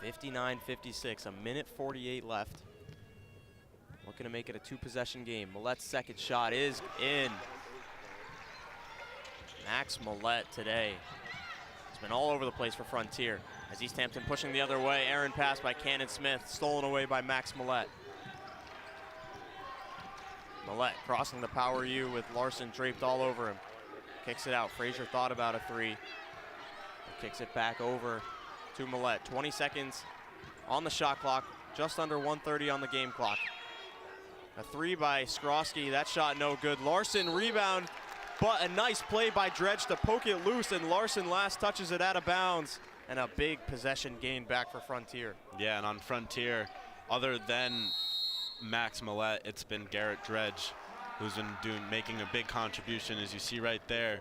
[SPEAKER 1] 59-56, a minute 48 left. Looking to make it a 2-possession game. Millette's second shot is in. Max Millette today has been all over the place for Frontier. As Easthampton pushing the other way, errant pass by Cannon Smith, stolen away by Max Millette. Millette crossing the power U with Larson draped all over him. Kicks it out. Frazier thought about a 3. Kicks it back over to Millette. 20 seconds on the shot clock. Just under 1:30 on the game clock. A 3 by Skrosky. That shot no good. Larson rebound, but a nice play by Dredge to poke it loose, and Larson last touches it out of bounds. And a big possession gain back for Frontier.
[SPEAKER 4] Yeah, and on Frontier, other than Max Millette, it's been Garrett Dredge who's been making a big contribution, as you see right there.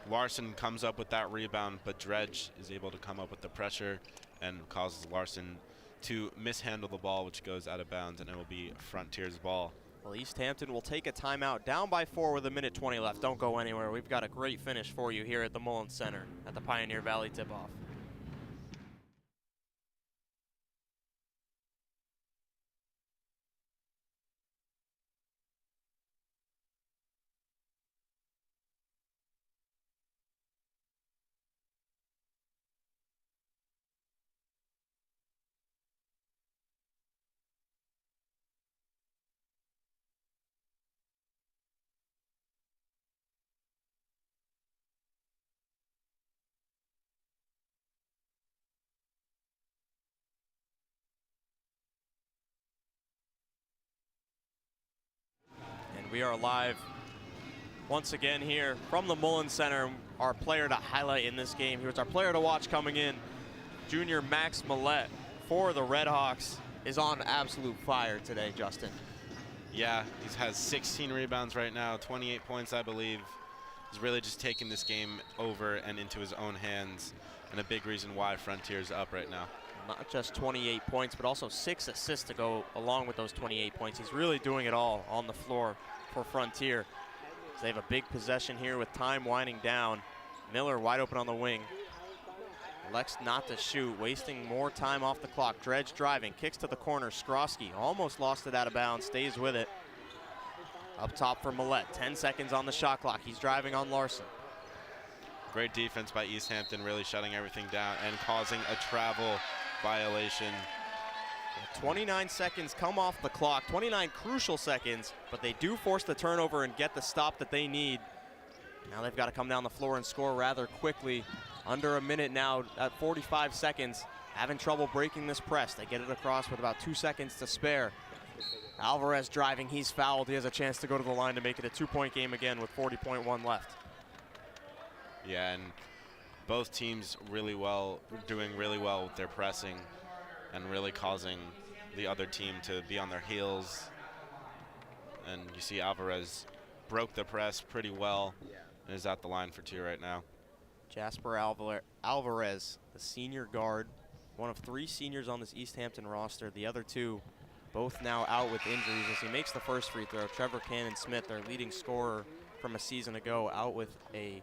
[SPEAKER 4] Larson comes up with that rebound, but Dredge is able to come up with the pressure and causes Larson to mishandle the ball, which goes out of bounds, and it will be Frontier's ball.
[SPEAKER 1] Well, Easthampton will take a timeout, down by 4 with a minute 20 left. Don't go anywhere. We've got a great finish for you here at the Mullins Center at the Pioneer Valley tip-off. We are live once again here from the Mullins Center. Our player to highlight in this game, he was our player to watch coming in. Junior Max Millette for the Redhawks is on absolute fire today, Justin.
[SPEAKER 4] Yeah, he has 16 rebounds right now, 28 points, I believe. He's really just taking this game over and into his own hands, and a big reason why Frontier's up right now.
[SPEAKER 1] not just 28 points, but also 6 assists to go along with those 28 points. He's really doing it all on the floor for Frontier. So they have a big possession here with time winding down. Miller wide open on the wing. Elects not to shoot, wasting more time off the clock. Dredge driving, kicks to the corner. Skrosky almost lost it out of bounds, stays with it. Up top for Millette, 10 seconds on the shot clock. He's driving on Larson.
[SPEAKER 4] Great defense by Easthampton, really shutting everything down and causing a travel violation.
[SPEAKER 1] 29 seconds come off the clock, 29 crucial seconds, but they do force the turnover and get the stop that they need. Now they've got to come down the floor and score rather quickly. Under a minute now at 45 seconds, having trouble breaking this press. They get it across with about 2 seconds to spare. Alvarez driving, he's fouled. He has a chance to go to the line to make it a 2-point game again with 40.1 left.
[SPEAKER 4] Yeah, and both teams doing really well with their pressing and really causing the other team to be on their heels. And you see Alvarez broke the press pretty well and is at the line for 2 right now.
[SPEAKER 1] Jasper Alvarez, the senior guard, one of 3 seniors on this Easthampton roster. The other 2 both now out with injuries as he makes the first free throw. Trevor Cannon-Smith, their leading scorer from a season ago, out with a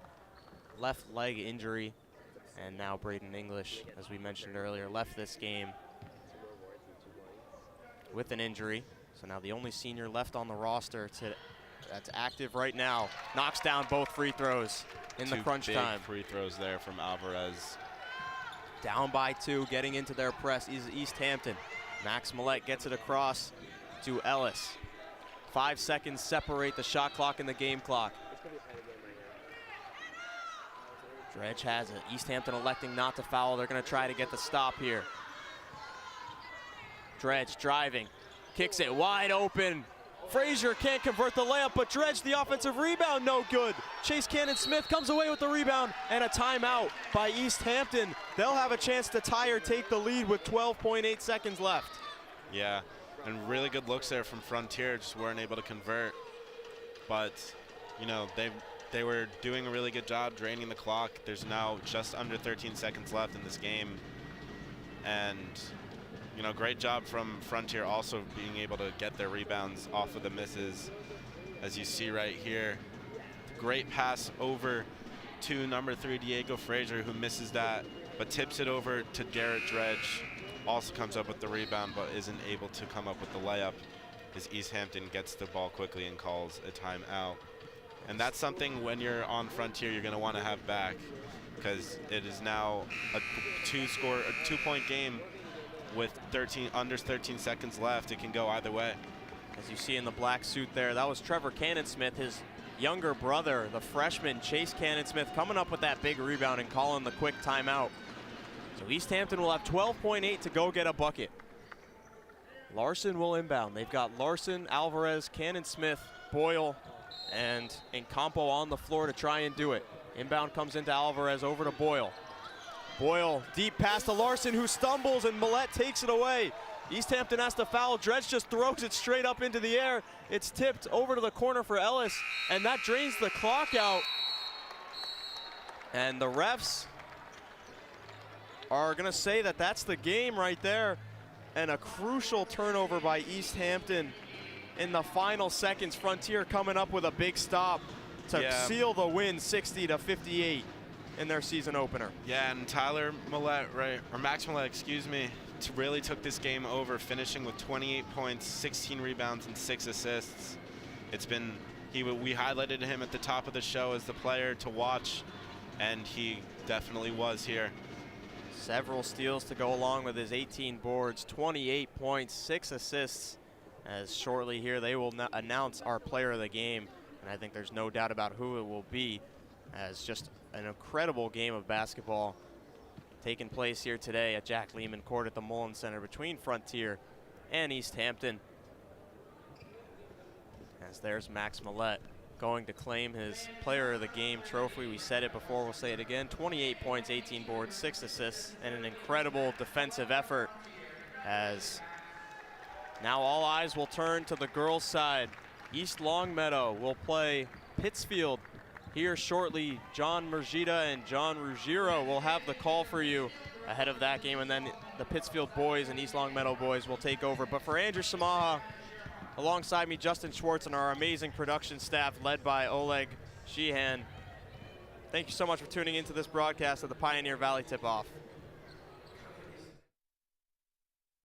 [SPEAKER 1] left leg injury. And now Braden English, as we mentioned earlier, left this game with an injury. So now the only senior left on the roster that's active right now knocks down both free throws in the crunch time.
[SPEAKER 4] Free throws there from Alvarez.
[SPEAKER 1] Down by 2, getting into their press is Easthampton. Max Millette gets it across to Ellis. 5 seconds separate the shot clock and the game clock. Dredge has it. Easthampton electing not to foul. They're going to try to get the stop here. Dredge driving, kicks it wide open. Frazier can't convert the layup, but Dredge, the offensive rebound, no good. Chase Cannon-Smith comes away with the rebound and a timeout by Easthampton. They'll have a chance to tie or take the lead with 12.8 seconds left.
[SPEAKER 4] Yeah, and really good looks there from Frontier, just weren't able to convert. But, you know, they were doing a really good job draining the clock. There's now just under 13 seconds left in this game. And, you know, great job from Frontier also being able to get their rebounds off of the misses. As you see right here, great pass over to number 3, Diego Frazier, who misses that, but tips it over to Garrett Dredge. Also comes up with the rebound, but isn't able to come up with the layup as Easthampton gets the ball quickly and calls a timeout. And that's something when you're on Frontier you're going to want to have back, because it is now a 2-point game with under 13 seconds left. It can go either way.
[SPEAKER 1] As you see in the black suit there, that was Trevor Cannon-Smith, his younger brother, the freshman Chase Cannon-Smith, coming up with that big rebound and calling the quick timeout. So Easthampton will have 12.8 to go get a bucket. Larson will inbound. They've got Larson, Alvarez, Cannon-Smith, Boyle, and Incampo on the floor to try and do it. Inbound comes into Alvarez, over to Boyle. Boyle deep pass to Larson, who stumbles, and Millette takes it away. Easthampton has to foul. Dredge just throws it straight up into the air. It's tipped over to the corner for Ellis, and that drains the clock out. And the refs are going to say that that's the game right there. And a crucial turnover by Easthampton in the final seconds. Frontier coming up with a big stop to seal the win, 60-58 in their season opener.
[SPEAKER 4] Yeah, and Tyler Millette, Max Millette, excuse me, really took this game over, finishing with 28 points, 16 rebounds, and 6 assists. We highlighted him at the top of the show as the player to watch, and he definitely was here.
[SPEAKER 1] Several steals to go along with his 18 boards, 28 points, 6 assists. As shortly here they will announce our player of the game, and I think there's no doubt about who it will be, as just an incredible game of basketball taking place here today at Jack Lehman Court at the Mullen Center between Frontier and Easthampton. As there's Max Millette going to claim his player of the game trophy. We said it before, we'll say it again. 28 points, 18 boards, 6 assists, and an incredible defensive effort. As now all eyes will turn to the girls' side. East Longmeadow will play Pittsfield here shortly. John Mergida and John Ruggiero will have the call for you ahead of that game, and then the Pittsfield boys and East Longmeadow boys will take over. But for Andrew Samaha, alongside me, Justin Schwartz, and our amazing production staff led by Oleg Sheehan, thank you so much for tuning into this broadcast of the Pioneer Valley Tip-Off.